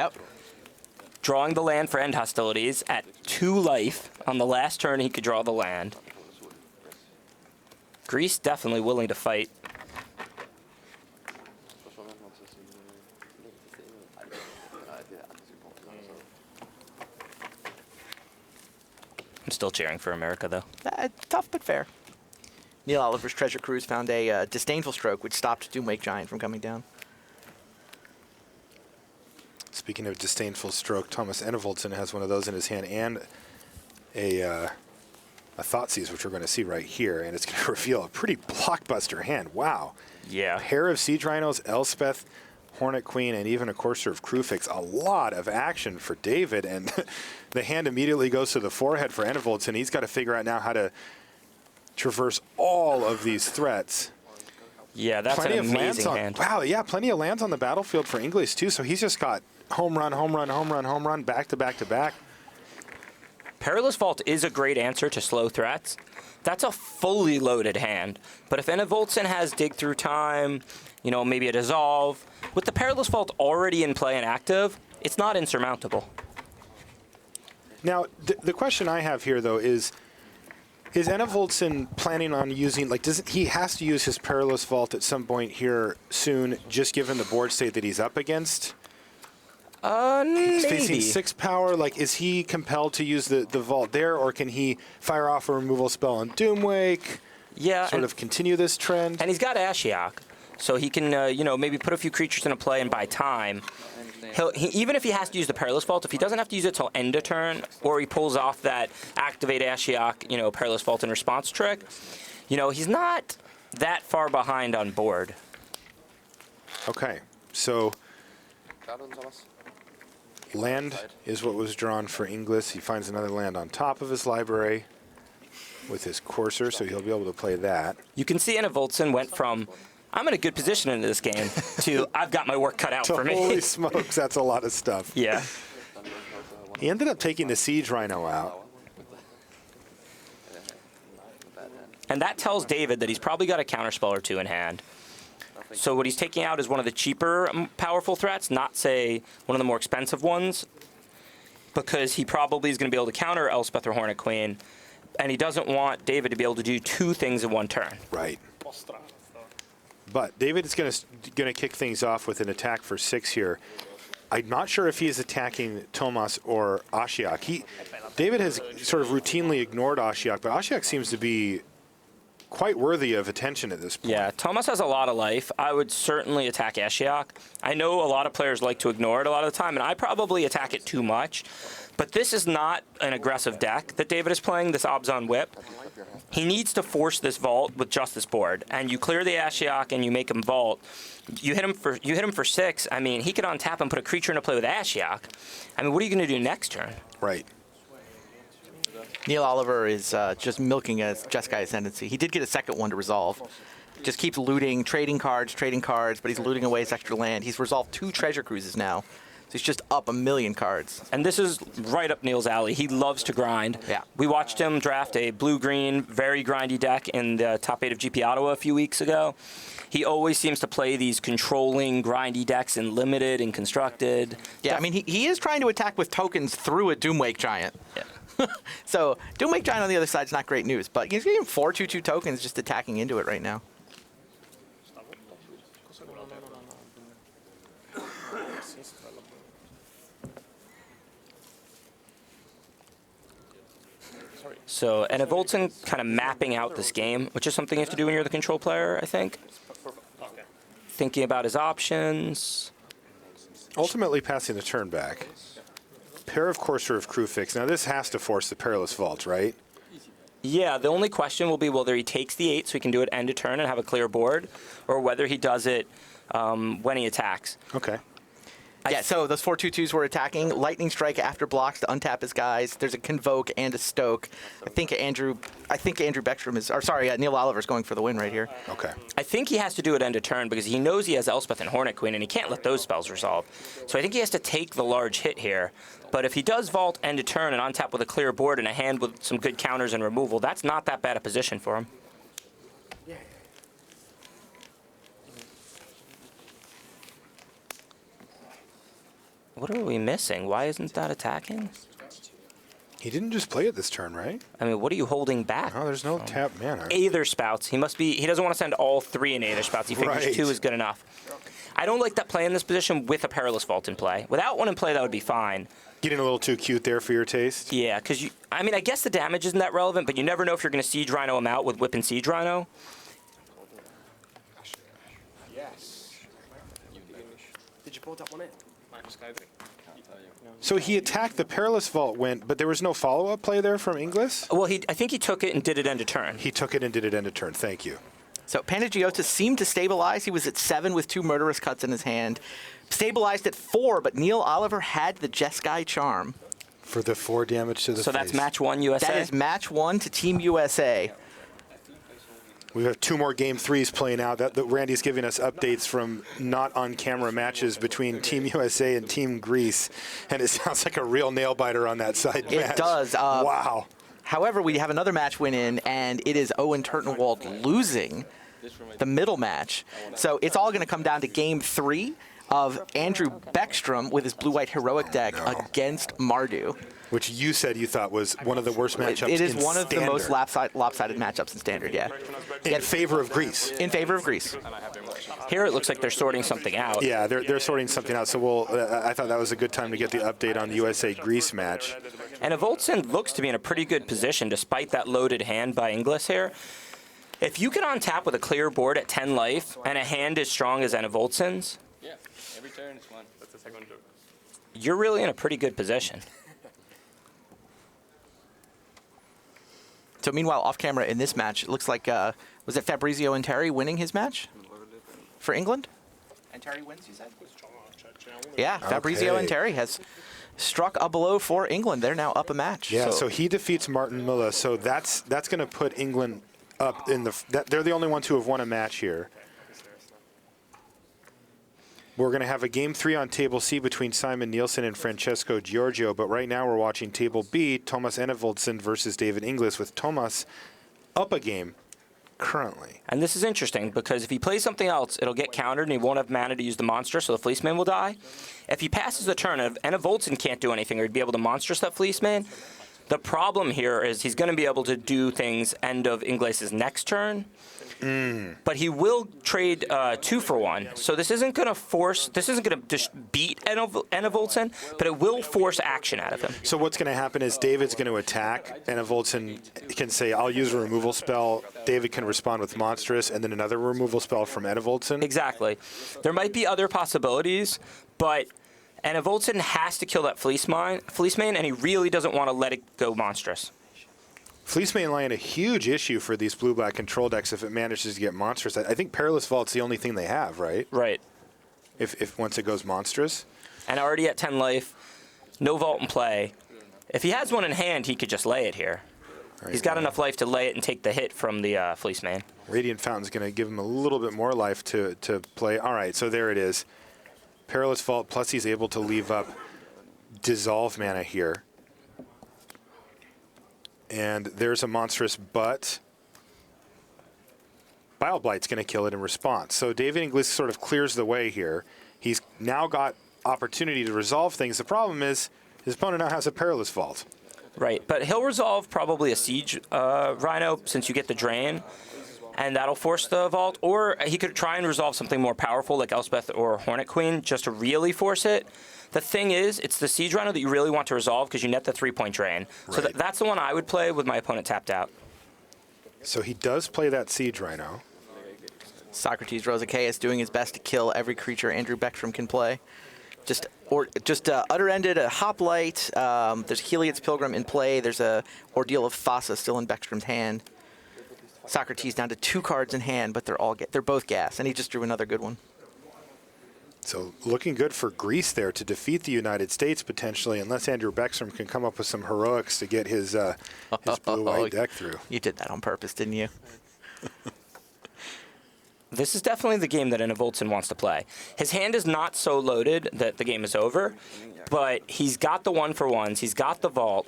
Drawing the land for end hostilities at 2 life. On the last turn, he could draw the land. Greece definitely willing to fight. I'm still cheering for America, though. Tough but fair. Neil Oliver's Treasure Cruise found a Disdainful Stroke, which stopped Doomwake Giant from coming down. Speaking of Disdainful Stroke, Thomas Enevoldson has one of those in his hand and a Thoughtseize, which we're going to see right here, and it's going to reveal a pretty blockbuster hand. Wow. Yeah. Pair of Siege Rhinos, Elspeth, Hornet Queen, and even a Courser of Crewfix. A lot of action for David, and the hand immediately goes to the forehead for Enevoldson. He's got to figure out now how to traverse all of these threats. Yeah, that's an amazing hand. Wow, yeah, plenty of lands on the battlefield for English, too, so he's just got home run, back to back to back. Perilous Vault is a great answer to slow threats. That's a fully loaded hand. But if Enevoldson has Dig Through Time, maybe a Dissolve, with the Perilous Vault already in play and active, it's not insurmountable. Now, the question I have here, though, is Is Enevoldson planning on using, like, he has to use his Perilous Vault at some point here soon, just given the board state that he's up against? He's facing 6 power. Like, is he compelled to use the Vault there, or can he fire off a removal spell on Doomwake? Yeah. Sort of continue this trend? And he's got Ashiok, so he can, you know, maybe put a few creatures into play and buy time. Even if he has to use the Perilous Vault, if he doesn't have to use it till end of turn, or he pulls off that activate Ashiok, you know, Perilous Vault in response trick, you know, he's not that far behind on board. Okay, so land is what was drawn for Englas. He finds another land on top of his library with his Courser, so he'll be able to play that. You can see Enevoldson went from, I'm in a good position in this game, to I've got my work cut out for me. Holy smokes, that's a lot of stuff. Yeah. He ended up taking the Siege Rhino out. And that tells David that he's probably got a counterspell or two in hand. So what he's taking out is one of the cheaper, powerful threats, not, say, one of the more expensive ones, because he probably is going to be able to counter Elspeth or Hornet Queen, and he doesn't want David to be able to do 2 things in one turn. Right. But David is going to kick things off with an attack for 6 here. I'm not sure if he is attacking Tomas or Ashiok. David has sort of routinely ignored Ashiok, but Ashiok seems to be quite worthy of attention at this point. Yeah, Tomas has a lot of life. I would certainly attack Ashiok. I know a lot of players like to ignore it a lot of the time, and I probably attack it too much. But this is not an aggressive deck that David is playing, this Obzon Whip. He needs to force this vault with just this board, and you clear the Ashiok and you make him vault. You hit him for 6. I mean, he could untap and put a creature into play with Ashiok. I mean, what are you going to do next turn? Right. Neil Oliver is just milking a Jeskai Ascendancy. He did get a second one to resolve. Just keeps looting, trading cards, but he's looting away his extra land. He's resolved 2 treasure cruises now. So he's just up 1,000,000 cards. And this is right up Neil's alley. He loves to grind. Yeah. We watched him draft a blue-green, very grindy deck in the top 8 of GP Ottawa a few weeks ago. He always seems to play these controlling, grindy decks in Limited and Constructed. Yeah, I mean, he is trying to attack with tokens through a Doomwake Giant. Yeah. So Doomwake Giant on the other side is not great news, but he's getting 4/2/2 tokens just attacking into it right now. So, and Enevoldson kind of mapping out this game, which is something you have to do when you're the control player, I think. Thinking about his options. Ultimately passing the turn back. Pair of Courser of Crewfix. Now this has to force the Perilous Vault, right? Yeah, the only question will be whether he takes the 8 so he can do it end of turn and have a clear board, or whether he does it when he attacks. Okay. Yeah, so those 4/2/2s were attacking. Lightning Strike after blocks to untap his guys. There's a Convoke and a Stoke. I think Andrew Beckstrom is, or sorry, Neil Oliver's going for the win right here. Okay. I think he has to do it end of turn because he knows he has Elspeth and Hornet Queen, and he can't let those spells resolve. So I think he has to take the large hit here. But if he does vault end of turn and untap with a clear board and a hand with some good counters and removal, that's not that bad a position for him. What are we missing? Why isn't that attacking? He didn't just play it this turn, right? I mean, what are you holding back? Oh, there's no tap mana. Aether Spouts. He doesn't want to send all 3 in Aether Spouts. He figures Right. 2 is good enough. I don't like that play in this position with a Perilous Vault in play. Without one in play, that would be fine. Getting a little too cute there for your taste? Yeah, because I mean, I guess the damage isn't that relevant, but you never know if you're going to Siege Rhino him out with Whip and Siege Rhino. Yes. Did you pull that one in? So he attacked the Perilous Vault but there was no follow-up play there from Englas? Well, I think he took it and did it end of turn. He took it and did it end of turn. Thank you. So Panagiotis seemed to stabilize. He was at 7 with 2 Murderous Cuts in his hand. Stabilized at 4, but Neil Oliver had the Jeskai Charm. For the 4 damage to the face. So that's match 1 USA? That is match 1 to Team USA. We have 2 more Game 3s playing out. That Randy's giving us updates from not on-camera matches between Team USA and Team Greece, and it sounds like a real nail-biter on that side match. It does. Wow. However, we have another match win in, and it is Owen Turtenwald losing the middle match. So it's all going to come down to Game 3. of Andrew Beckstrom with his blue-white heroic deck against Mardu. Which you said you thought was one of the worst matchups. It is in one of the Standard. most lopsided matchups in Standard, yeah. In favor of Greece. In favor of Greece. Here it looks like they're sorting something out. Yeah, they're sorting something out. So I thought that was a good time to get the update on the USA-Greece match. And Enevoldson looks to be in a pretty good position despite that loaded hand by Englas here. If you get on tap with a clear board at 10 life and a hand as strong as Enevoldson's, Yeah, every turn is one. That's the second joke. you're really in a pretty good position. So meanwhile, off camera in this match, it looks like, was it Fabrizio and Terry winning his match for England? And Terry wins, you said? Yeah, Fabrizio and Terry has struck a blow for England. They're now up a match. Yeah, so he defeats Martin Müller. So that's going to put England up in they're the only ones who have won a match here. We're going to have a Game 3 on Table C between Simon Nielsen and Francesco Giorgio, but right now we're watching Table B, Thomas Enevoldson versus David Englas, with Thomas up a game currently. And this is interesting because if he plays something else, it'll get countered and he won't have mana to use the monster, so the Fleeceman will die. If he passes the turn, if Enevoldson can't do anything or he'd be able to monstrous that Fleeceman, the problem here is he's going to be able to do things end of Inglas's next turn. But he will trade 2 for 1. So this isn't going to just beat Enevoldson, but it will force action out of him. So what's going to happen is David's going to attack, and Enevoldson can say, I'll use a removal spell. David can respond with Monstrous, and then another removal spell from Enevoldson. Exactly. There might be other possibilities, but Enevoldson has to kill that Fleeceman, and he really doesn't want to let it go Monstrous. Fleeceman line a huge issue for these blue-black control decks if it manages to get Monstrous. I think Perilous Vault's the only thing they have, right? Right. If once it goes Monstrous. And already at 10 life, no Vault in play. If he has one in hand, he could just lay it here. Right, He's got enough life to lay it and take the hit from the Fleeceman. Radiant Fountain's going to give him a little bit more life to play. All right, so there it is. Perilous Vault, plus he's able to leave up Dissolve mana here. And there's a Monstrous, but Bile Blight's going to kill it in response. So David Englas sort of clears the way here. He's now got opportunity to resolve things. The problem is his opponent now has a Perilous Vault. Right, but he'll resolve probably a Siege Rhino since you get the Drain, and that'll force the Vault. Or he could try and resolve something more powerful like Elspeth or Hornet Queen just to really force it. The thing is, it's the Siege Rhino that you really want to resolve because you net the 3-point drain. Right. So that's the one I would play with my opponent tapped out. So he does play that Siege Rhino. Socrates Rosaceus doing his best to kill every creature Andrew Beckstrom can play. Just Utter-Ended, a Hoplite. There's Heliod's Pilgrim in play. There's a Ordeal of Thassa still in Beckstrom's hand. Socrates down to 2 cards in hand, but they're both gas, and he just drew another good one. So looking good for Greece there to defeat the United States potentially, unless Andrew Beckstrom can come up with some heroics to get his blue-white deck through. You did that on purpose, didn't you? This is definitely the game that Enevoldson wants to play. His hand is not so loaded that the game is over, but he's got the 1-for-1s, he's got the Vault,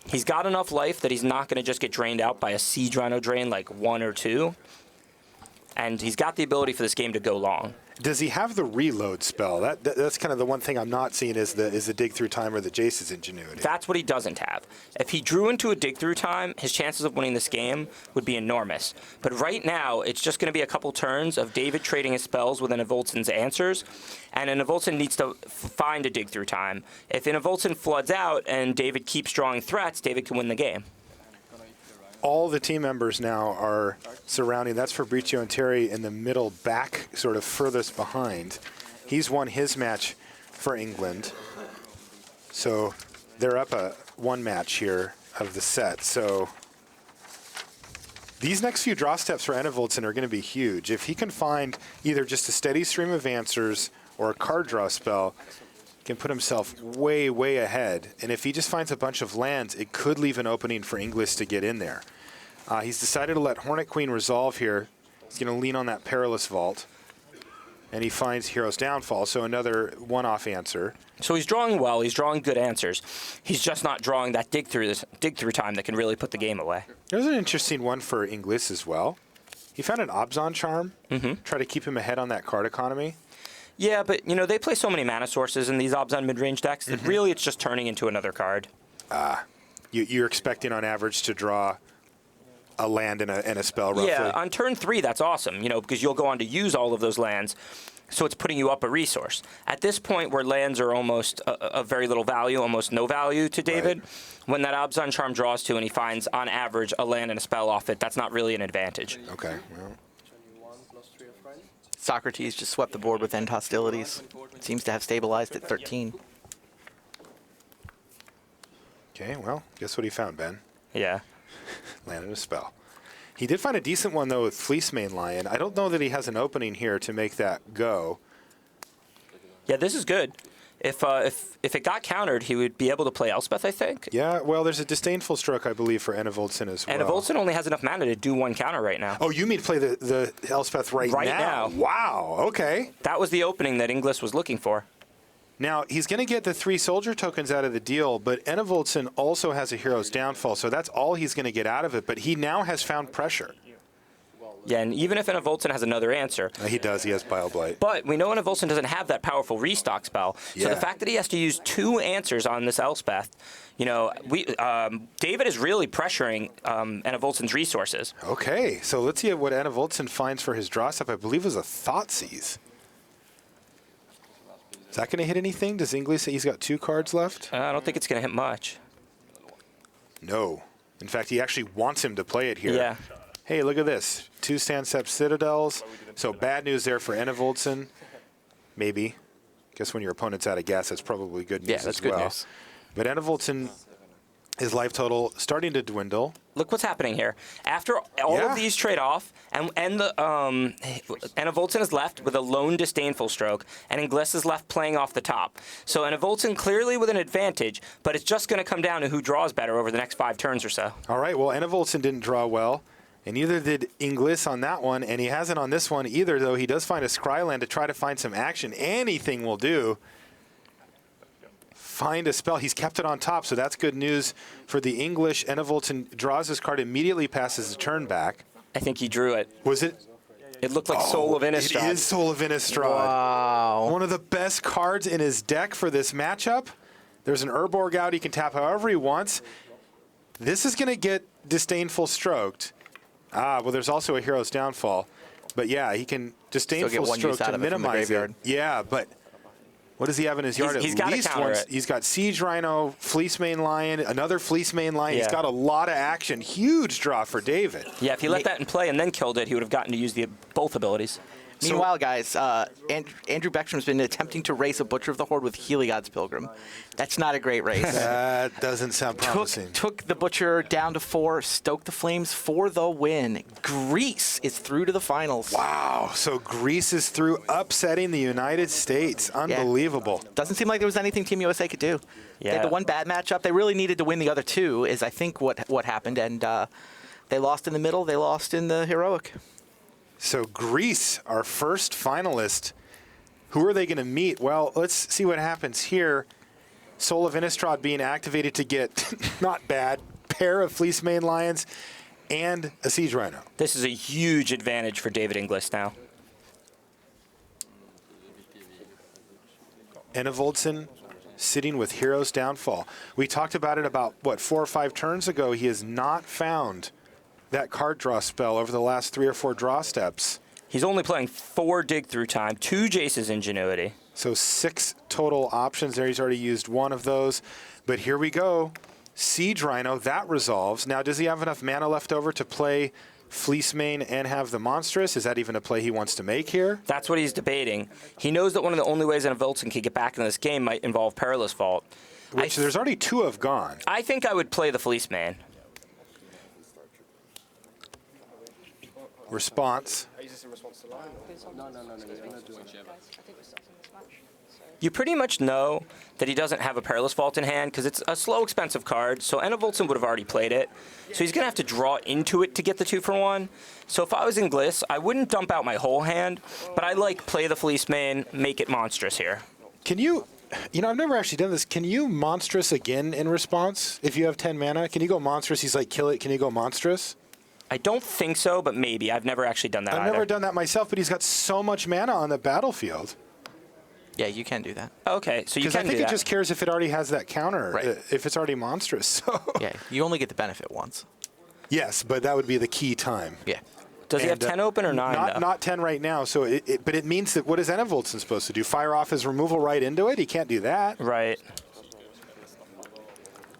he's got enough life that he's not going to just get drained out by a Siege Rhino drain like 1 or 2, and he's got the ability for this game to go long. Does he have the reload spell? That's kind of the one thing I'm not seeing is the dig through time or the Jace's ingenuity. That's what he doesn't have. If he drew into a dig through time, his chances of winning this game would be enormous. But right now, it's just going to be a couple turns of David trading his spells with Enevoldson's answers, and Enevoldson needs to find a dig through time. If Enevoldson floods out and David keeps drawing threats, David can win the game. All the team members now are surrounding. That's Fabrizio and Terry in the middle, back sort of furthest behind. He's won his match for England. So they're up a 1 match here of the set. So these next few draw steps for Enevoldson are going to be huge. If he can find either just a steady stream of answers or a card draw spell, can put himself way, way ahead. And if he just finds a bunch of lands, it could leave an opening for Englas to get in there. He's decided to let Hornet Queen resolve here. He's going to lean on that Perilous Vault. And he finds Hero's Downfall, so another one-off answer. So he's drawing well, he's drawing good answers. He's just not drawing that dig through time that can really put the game away. There's an interesting one for Englas as well. He found an Obzon Charm, try to keep him ahead on that card economy. Yeah, but, they play so many mana sources in these Obzon mid-range decks that really it's just turning into another card. You're expecting on average to draw a land and a spell roughly? Yeah, on turn 3, that's awesome, because you'll go on to use all of those lands. So it's putting you up a resource. At this point where lands are almost a very little value, almost no value to David, when that Obzon Charm draws 2 and he finds, on average, a land and a spell off it, that's not really an advantage. Okay. Well. Socrates just swept the board with end hostilities. Seems to have stabilized at 13. Okay, well, guess what he found, Ben? Yeah. Land and a spell. He did find a decent one, though, with Fleecemane Lion. I don't know that he has an opening here to make that go. Yeah, this is good. If it got countered, he would be able to play Elspeth, I think. Yeah, well, there's a Disdainful Stroke, I believe, for Enevoldson as well. Enevoldson only has enough mana to do 1 counter right now. Oh, you mean to play the Elspeth right now? Wow, okay. That was the opening that Englas was looking for. Now, he's going to get the 3 soldier tokens out of the deal, but Enevoldson also has a Hero's Downfall, so that's all he's going to get out of it. But he now has found pressure. Yeah, and even if Enevoldson has another answer. He does. He has Bile Blight. But we know Enevoldson doesn't have that powerful restock spell. So the fact that he has to use 2 answers on this Elspeth, David is really pressuring Enevoldson's resources. Okay, so let's see what Enevoldson finds for his draw step. I believe it was a Thoughtseize. Is that going to hit anything? Does Englas say he's got 2 cards left? I don't think it's going to hit much. No. In fact, he actually wants him to play it here. Yeah. Hey, look at this. 2 Sansept Citadels. So bad news there for Enevoldson. Maybe. Guess when your opponent's out of gas, that's probably good news that's as good well. news. But Enevoldson, his life total starting to dwindle. Look what's happening here. After all of these trade off, and Enevoldson is left with a lone Disdainful Stroke, and Englas is left playing off the top. So Enevoldson clearly with an advantage, but it's just going to come down to who draws better over the next 5 turns or so. All right, well, Enevoldson didn't draw well, and neither did Englas on that one, and he hasn't on this one either, though he does find a Scryland to try to find some action. Anything will do. Find a spell. He's kept it on top, so that's good news for the English. Enevoldson draws his card, immediately passes the turn back. I think he drew it. Was it? It looked like Soul of Innistrad. It is Soul of Innistrad. Wow. One of the best cards in his deck for this matchup. There's an Urborg out. He can tap however he wants. This is going to get Disdainful Stroked. Well, there's also a Hero's Downfall. But yeah, he can Disdainful Stroke to minimize it. Yeah, but what does he have in his yard? He's got to counter it. He's got Siege Rhino, Fleecemane Lion, another Fleecemane Lion. Yeah. He's got a lot of action. Huge draw for David. Yeah, if he let that in play and then killed it, he would have gotten to use both abilities. Meanwhile, guys, Andrew Beckstrom's been attempting to race a Butcher of the Horde with Heliod's Pilgrim. That's not a great race. That doesn't sound promising. Took the Butcher down to 4, stoked the flames for the win. Greece is through to the finals. Wow, so Greece is through, upsetting the United States. Unbelievable. Yeah. Doesn't seem like there was anything Team USA could do. Yeah. They had the one bad matchup. They really needed to win the other 2 is, I think, what happened. And they lost in the middle. They lost in the Heroic. So Greece, our first finalist. Who are they going to meet? Well, let's see what happens here. Soul of Innistrad being activated to get, not bad, pair of Fleecemane Lions and a Siege Rhino. This is a huge advantage for David Englas now. Enevoldson sitting with Hero's Downfall. We talked about it about, 4 or 5 turns ago. He has not found that card draw spell over the last 3 or 4 draw steps. He's only playing 4 Dig Through Time, 2 Jace's Ingenuity. So 6 total options there. He's already used 1 of those. But here we go. Siege Rhino, that resolves. Now, does he have enough mana left over to play Fleecemane and have the Monstrous? Is that even a play he wants to make here? That's what he's debating. He knows that one of the only ways Enevoldson can get back in this game might involve Perilous Vault. Which there's already 2 have gone. I think I would play the Fleecemane. Response. You pretty much know that he doesn't have a Perilous Vault in hand because it's a slow, expensive card, so Enevoldson would have already played it. So he's going to have to draw into it to get the 2-for-1. So if I was Englas, I wouldn't dump out my whole hand, but I like play the Fleecemane, make it monstrous here. Can you, I've never actually done this. Can you Monstrous again in response if you have 10 mana? Can you go Monstrous? He's like, kill it. Can you go Monstrous? I don't think so, but maybe. I've never actually done that I've either. never done that myself, but he's got so much mana on the battlefield. Yeah, you can do that. Okay, so you Because I can do think it that. just cares if it already has that counter, Right. if it's already monstrous. So Yeah, you only get the benefit once. yes, but that would be the key time. Yeah. Does he have And, 10 open or 9, though? Not 10 right now. So, but it means that what is Enevoldson supposed to do? Fire off his removal right into it? He can't do that. Right.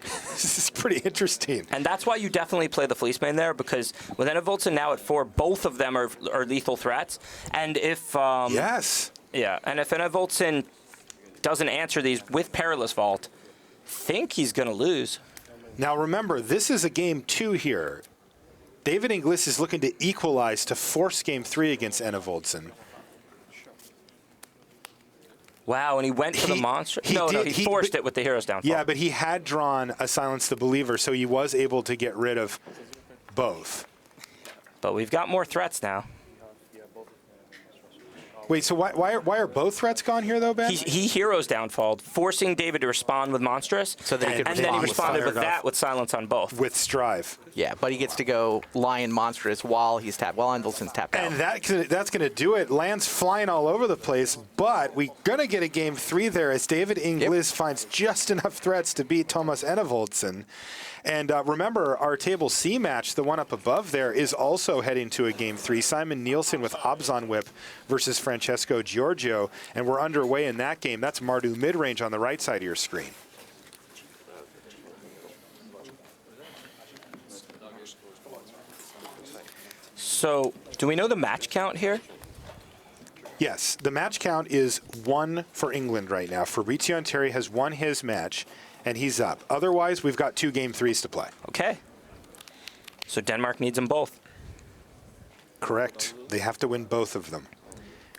This is pretty interesting. And that's why you definitely play the Fleeceman there, because with Enevoldson now at 4, both of them are lethal threats. And if Yes. yeah, and if Enevoldson doesn't answer these with Perilous Vault, think he's going to lose. Now remember, this is a game 2 here. David Inglis is looking to equalize to force game 3 against Enevoldson. Wow, and he went for the monster? No, he forced it with the Hero's Downfall. Yeah, but he had drawn a Silence the Believer, so he was able to get rid of both. But we've got more threats now. Wait, so why are both threats gone here, though, Ben? He Hero's Downfalled, forcing David to respond with Monstrous. So that he could and then he respond responded with Fired off. that with Silence on both. With Strive. Yeah, but he gets to go Lion Monstrous while he's tapped, while Enevoldson's tapped out. And that's going to do it. Land's flying all over the place, but we're going to get a game 3 there as David Inglis finds just enough threats to beat Thomas Enevoldson. And remember, our Table C match, the one up above there, is also heading to a game 3. Simon Nielsen with Obzon Whip versus Francesco Giorgio. And we're underway in that game. That's Mardu mid-range on the right side of your screen. So, do we know the match count here? Yes, the match count is 1 for England right now. Fabrizio and Terry has won his match, and he's up. Otherwise, we've got 2 game 3s to play. Okay. So Denmark needs them both. Correct. They have to win both of them.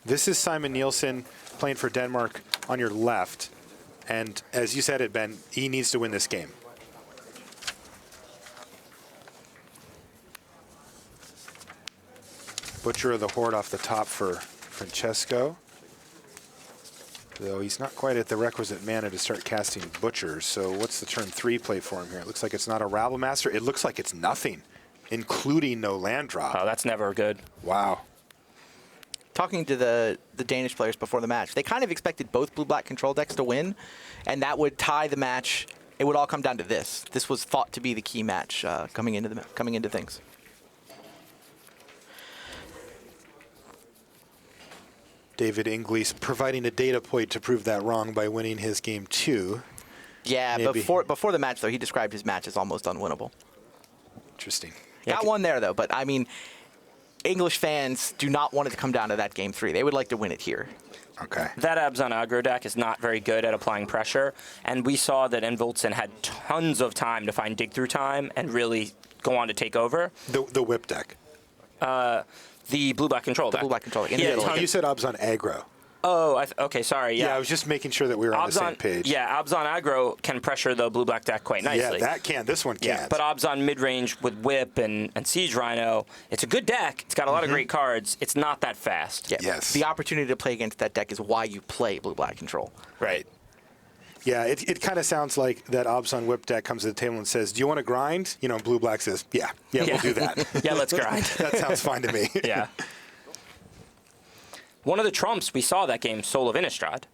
This is Simon Nielsen playing for Denmark on your left. And as you said it, Ben, he needs to win this game. Butcher of the Horde off the top for Francesco. Though he's not quite at the requisite mana to start casting Butchers. So what's the turn 3 play for him here? It looks like it's not a Rabble Master. It looks like it's nothing, including no land drop. Oh, that's never good. Wow. Talking to the Danish players before the match, they kind of expected both blue-black control decks to win, and that would tie the match. It would all come down to this. This was thought to be the key match coming into things. David Inglis providing a data point to prove that wrong by winning his game 2. Yeah, Maybe. before the match, though, he described his match as almost unwinnable. Interesting. Got one there, though, but I mean, English fans do not want it to come down to that game 3. They would like to win it here. Okay. That Abzan aggro deck is not very good at applying pressure, and we saw that Enevoldson had tons of time to find dig-through time and really go on to take over. The whip deck. The blue-black control deck. blue-black control deck. Yeah, You said Obzon aggro. Oh, okay, sorry. Yeah, Yeah, I was just making sure that we were on the same Obzon, page. yeah, Obzon aggro can pressure the blue-black deck quite nicely. Yeah, that can. This one can't. Yeah, but Obzon mid-range with Whip and Siege Rhino, it's a good deck. It's got a lot of great cards. It's not that fast. Yeah. Yes. The opportunity to play against that deck is why you play blue-black control. Right. Yeah, it kind of sounds like that Obzon whip deck comes to the table and says, do you want to grind? You know, blue-black says, yeah, we'll do that. Yeah, let's grind. That sounds fine to me. Yeah. One of the trumps we saw that game, Soul of Innistrad.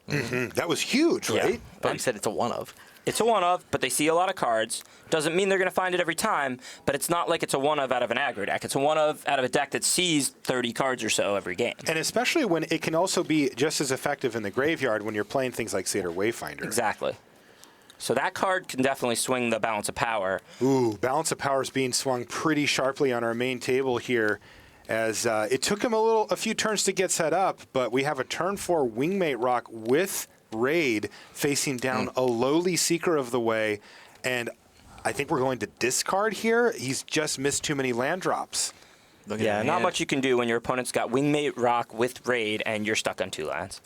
That was huge, Yeah. right? But you said it's a one-of. It's a one-of, but they see a lot of cards. Doesn't mean they're going to find it every time, but it's not like it's a one-of out of an aggro deck. It's a one-of out of a deck that sees 30 cards or so every game. And especially when it can also be just as effective in the graveyard when you're playing things like Satyr Wayfinder. Exactly. So that card can definitely swing the balance of power. Ooh, Balance of Power is being swung pretty sharply on our main table here, as it took him a few turns to get set up, but we have a turn 4 Wingmate Rock with Raid facing down a lowly Seeker of the Way, and I think we're going to discard here. He's just missed too many land drops. Yeah, not much you can do when your opponent's got Wingmate Rock with Raid and you're stuck on 2 lands.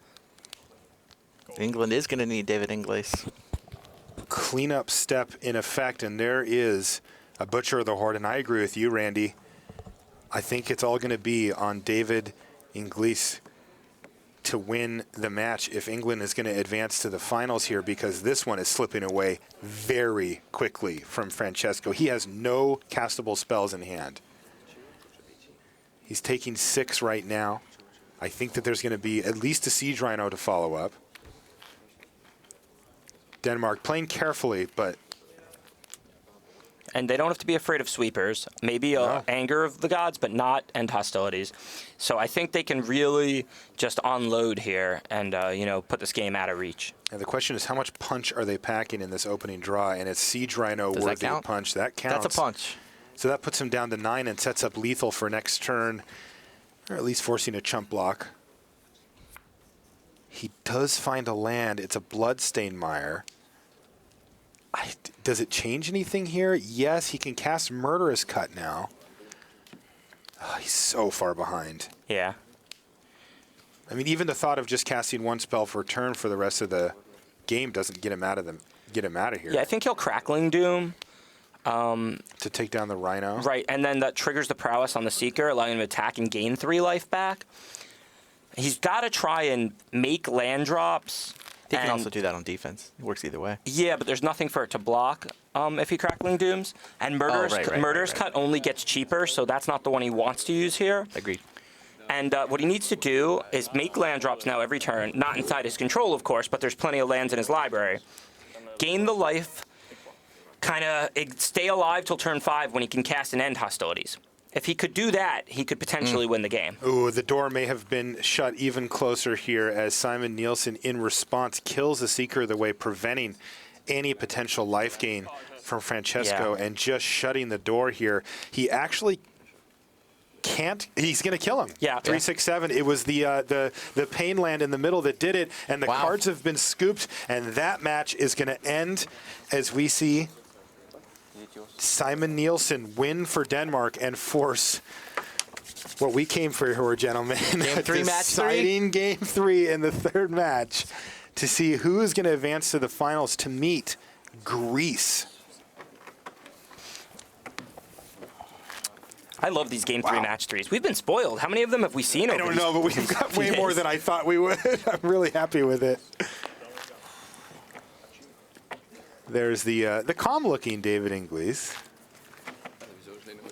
England is going to need David Inglis. Cleanup step in effect, and there is a Butcher of the Horde, and I agree with you, Randy. I think it's all going to be on David Inglis to win the match if England is going to advance to the finals here, because this one is slipping away very quickly from Francesco. He has no castable spells in hand. He's taking 6 right now. I think that there's going to be at least a Siege Rhino to follow up. Denmark playing carefully, but And they don't have to be afraid of sweepers. Maybe anger of the gods, but not end hostilities. So I think they can really just unload here and, put this game out of reach. and the question is, how much punch are they packing in this opening draw? And it's Siege Rhino Does that worthy count? punch. That counts. That's a punch. So that puts him down to 9 and sets up lethal for next turn, or at least forcing a chump block. He does find a land. It's a Bloodstained Mire. Does it change anything here? Yes, he can cast Murderous Cut now. Oh, he's so far behind. Yeah. I mean, even the thought of just casting one spell for turn for the rest of the game doesn't get him out of here. Yeah, I think he'll Crackling Doom. To take down the Rhino. Right, and then that triggers the Prowess on the Seeker, allowing him to attack and gain 3 life back. He's got to try and make land drops. He can also do that on defense. It works either way. Yeah, but there's nothing for it to block if he Crackling Dooms. And Murderous Cut only gets cheaper, so that's not the one he wants to use here. Agreed. And what he needs to do is make land drops now every turn, not inside his control, of course, but there's plenty of lands in his library. Gain the life, kind of stay alive till turn 5 when he can cast and end hostilities. If he could do that, he could potentially win the game. Ooh, the door may have been shut even closer here as Simon Nielsen, in response, kills the Seeker of the Way, preventing any potential life gain from Francesco and just shutting the door here. He actually can't. He's going to kill him. Yeah. 3-6-7. It was the Pain land in the middle that did it, and the cards have been scooped, and that match is going to end as we see Simon Nielsen win for Denmark and force what we came for here, gentlemen. Game 3, match 3. Deciding game 3 in the third match to see who is going to advance to the finals to meet Greece. I love these game 3 match 3s. We've been spoiled. How many of them have we seen? I don't know, but we've got way more than I thought we would. I'm really happy with it. There's the calm-looking David Englas.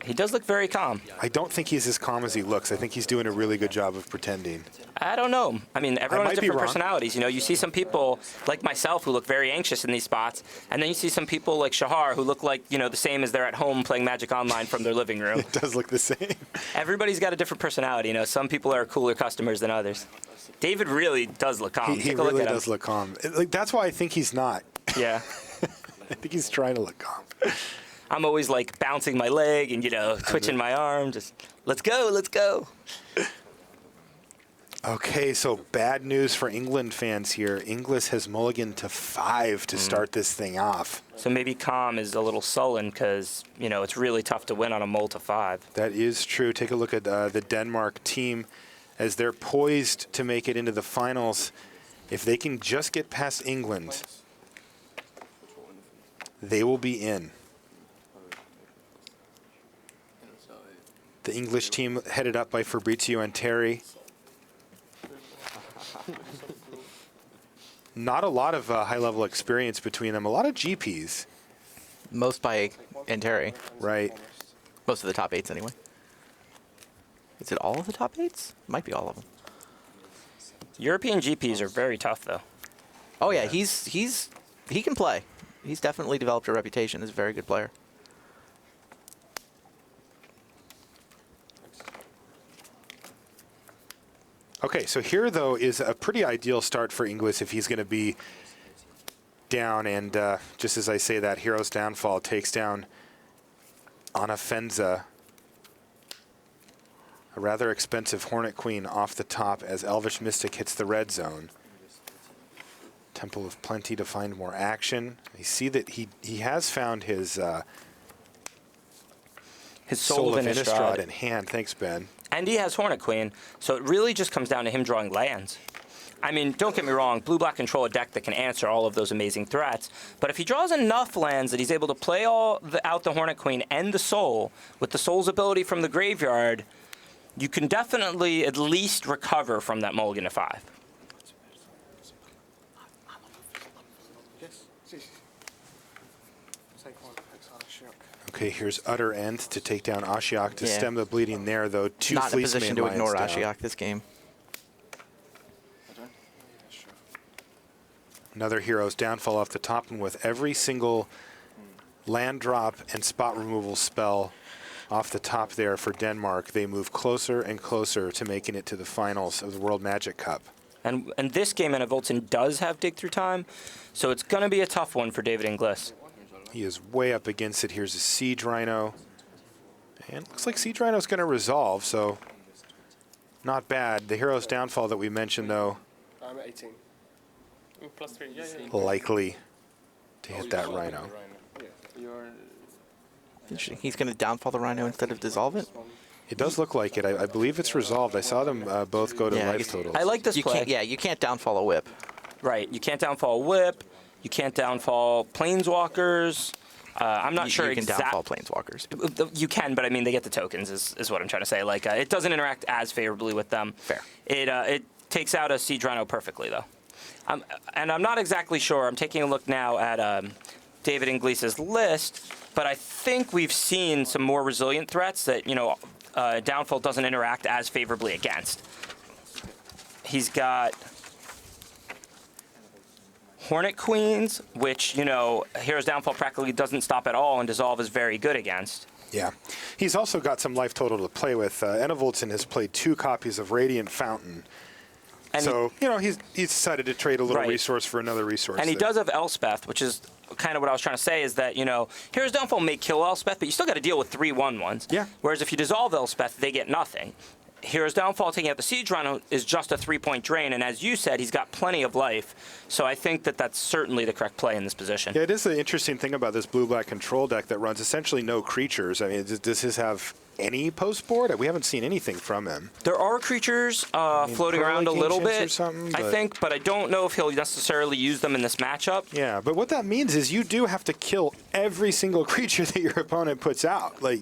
He does look very calm. I don't think he's as calm as he looks. I think he's doing a really good job of pretending. I don't know. I mean, everyone has might be different wrong. personalities. You know, you see some people like myself who look very anxious in these spots, and then you see some people like Shahar who look like, the same as they're at home playing Magic Online from their living room. It does look the same. Everybody's got a different personality. Some people are cooler customers than others. David really does look calm. He really does look calm. That's why I think he's not. Yeah. I think he's trying to look calm. I'm always like bouncing my leg and, twitching my arm. Just, let's go, let's go. Okay, so bad news for England fans here. Englas has mulliganed to 5 to start this thing off. So maybe calm is a little sullen because, it's really tough to win on a mull to 5. That is true. Take a look at the Denmark team as they're poised to make it into the finals. If they can just get past England, they will be in. The English team headed up by Fabrizio and Terry. Not a lot of high-level experience between them. A lot of GPs. Most by Terry. Right. Most of the top 8s, anyway. Is it all of the top 8s? Might be all of them. European GPs are very tough, though. Oh, yeah. He can play. He's definitely developed a reputation as a very good player. Okay, so here, though, is a pretty ideal start for Englas if he's going to be down. And just as I say that, Hero's Downfall takes down Anafenza. A rather expensive Hornet Queen off the top as Elvish Mystic hits the red zone. Temple of Plenty to find more action. You see that he has found his Soul of Innistrad in hand. Thanks, Ben. And he has Hornet Queen, so it really just comes down to him drawing lands. I mean, don't get me wrong, blue-black control a deck that can answer all of those amazing threats, but if he draws enough lands that he's able to play out the Hornet Queen and the Soul, with the Soul's ability from the graveyard, you can definitely at least recover from that mulligan to 5. Okay, here's Utter End to take down Ashiok to stem the bleeding there, though. Two Not in a Fleece position Mane to ignore Lions down. Ashiok this game. Another hero's downfall off the top, and with every single land drop and spot removal spell off the top there for Denmark, they move closer and closer to making it to the finals of the World Magic Cup. And this game, Enevoldson does have dig through time, so it's going to be a tough one for David Englas. He is way up against it. Here's a Siege Rhino. And it looks like Siege Rhino's going to resolve, so not bad. The hero's downfall that we mentioned, though, I'm 18. +3. Yeah. likely to hit that Rhino. You're Interesting. He's going to downfall the Rhino instead of dissolve it? It does look like it. I believe it's resolved. I saw them both go to Yeah, I life guess- totals. I like this You play. can't, yeah, you can't downfall a whip. Right. You can't downfall Whip. You can't downfall Planeswalkers. I'm not sure you can exactly. downfall planeswalkers. You can, but I mean, they get the tokens, is what I'm trying to say. Like, it doesn't interact as favorably with them. Fair. It takes out a Siege Rhino perfectly, though. And I'm not exactly sure. I'm taking a look now at David Inglis's list, but I think we've seen some more resilient threats that, downfall doesn't interact as favorably against. He's got Hornet Queens, which, Hero's Downfall practically doesn't stop at all, and Dissolve is very good against. Yeah. He's also got some life total to play with. Enevoldson has played 2 copies of Radiant Fountain. And So, he's decided to trade a little Right. resource for another resource. And he there. does have Elspeth, which is kind of what I was trying to say, is that, Hero's Downfall may kill Elspeth, but you still got to deal with 3 1/1s. Yeah. Whereas if you dissolve Elspeth, they get nothing. Hero's Downfall taking out the Siege Rhino is just a 3-point drain, and as you said, he's got plenty of life. So I think that that's certainly the correct play in this position. Yeah, it is the interesting thing about this blue-black control deck that runs essentially no creatures. I mean, does his have any post-board? We haven't seen anything from him. There are creatures floating Pearl around a Lake little Ancients or bit, something, I but- think, but I don't know if he'll necessarily use them in this matchup. Yeah, but what that means is you do have to kill every single creature that your opponent puts out. Like,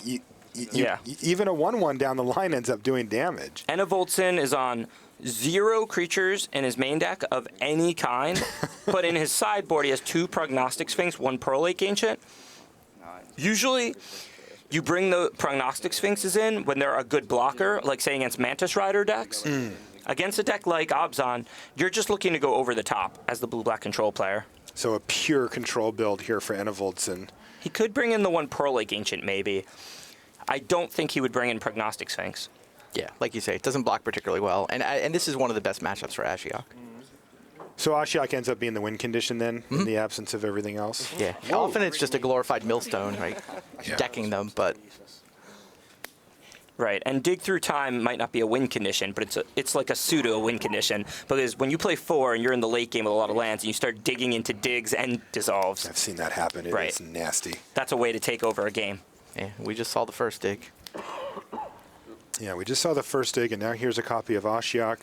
Yeah. even a 1/1 down the line ends up doing damage. Enevoldson is on 0 creatures in his main deck of any kind, but in his sideboard he has 2 Prognostic Sphinx, 1 Pearl Lake Ancient. Usually, you bring the Prognostic Sphinxes in when they're a good blocker, like say against Mantis Rider decks. Against a deck like Abzan, you're just looking to go over the top as the blue-black control player. So a pure control build here for Enevoldson. He could bring in the 1 Pearl Lake Ancient, maybe. I don't think he would bring in Prognostic Sphinx. Yeah, like you say, it doesn't block particularly well. And this is one of the best matchups for Ashiok. So Ashiok ends up being the win condition then, in the absence of everything else? Yeah, often it's just a glorified millstone, right? Decking them, but Right, and dig through time might not be a win condition, but it's like a pseudo win condition, because when you play 4 and you're in the late game with a lot of lands and you start digging into digs and dissolves, I've seen that happen. Right. It's nasty. that's a way to take over a game. yeah, we just saw the first dig. Yeah, we just saw the first dig, and now here's a copy of Ashiok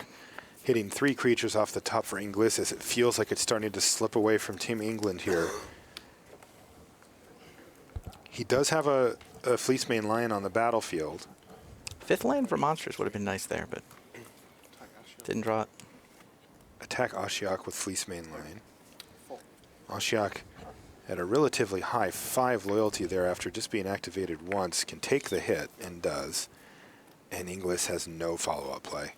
hitting 3 creatures off the top for Inglis as it feels like it's starting to slip away from Team England here. He does have a Fleece Mane Lion on the battlefield. 5th land for monsters would have been nice there, but didn't draw it. Attack Ashiok with Fleece Mane Lion. Ashiok at a relatively high 5 loyalty there after just being activated once, can take the hit, and does. And Inglis has no follow-up play.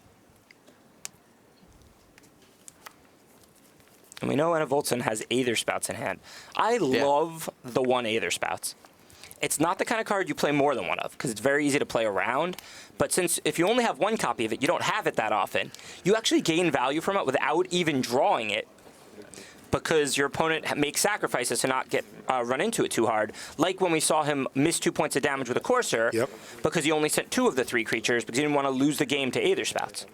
And we know Enevoldson has Aether Spouts in hand. I love the 1 Aether Spouts. It's not the kind of card you play more than one of, because it's very easy to play around. But since if you only have 1 copy of it, you don't have it that often, you actually gain value from it without even drawing it, because your opponent makes sacrifices to not get run into it too hard. Like when we saw him miss 2 points of damage with a Courser, because he only sent 2 of the 3 creatures because he didn't want to lose the game to Aether Spouts.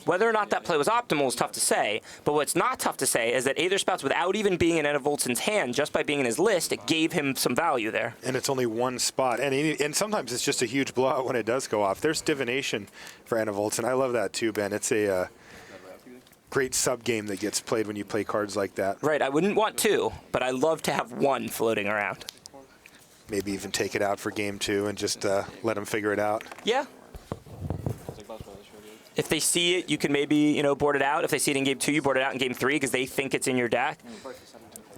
Whether or not that play was optimal is tough to say, but what's not tough to say is that Aether Spouts, without even being in Enevoldson's hand, just by being in his list, it gave him some value there. And it's only 1 spot. And sometimes it's just a huge blowout when it does go off. There's Divination for Enevoldson. I love that too, Ben. It's a great sub-game that gets played when you play cards like that. Right, I wouldn't want 2, but I love to have 1 floating around. Maybe even take it out for game 2 and just let them figure it out. Yeah. If they see it, you can maybe, board it out. If they see it in game 2, you board it out in game 3 because they think it's in your deck.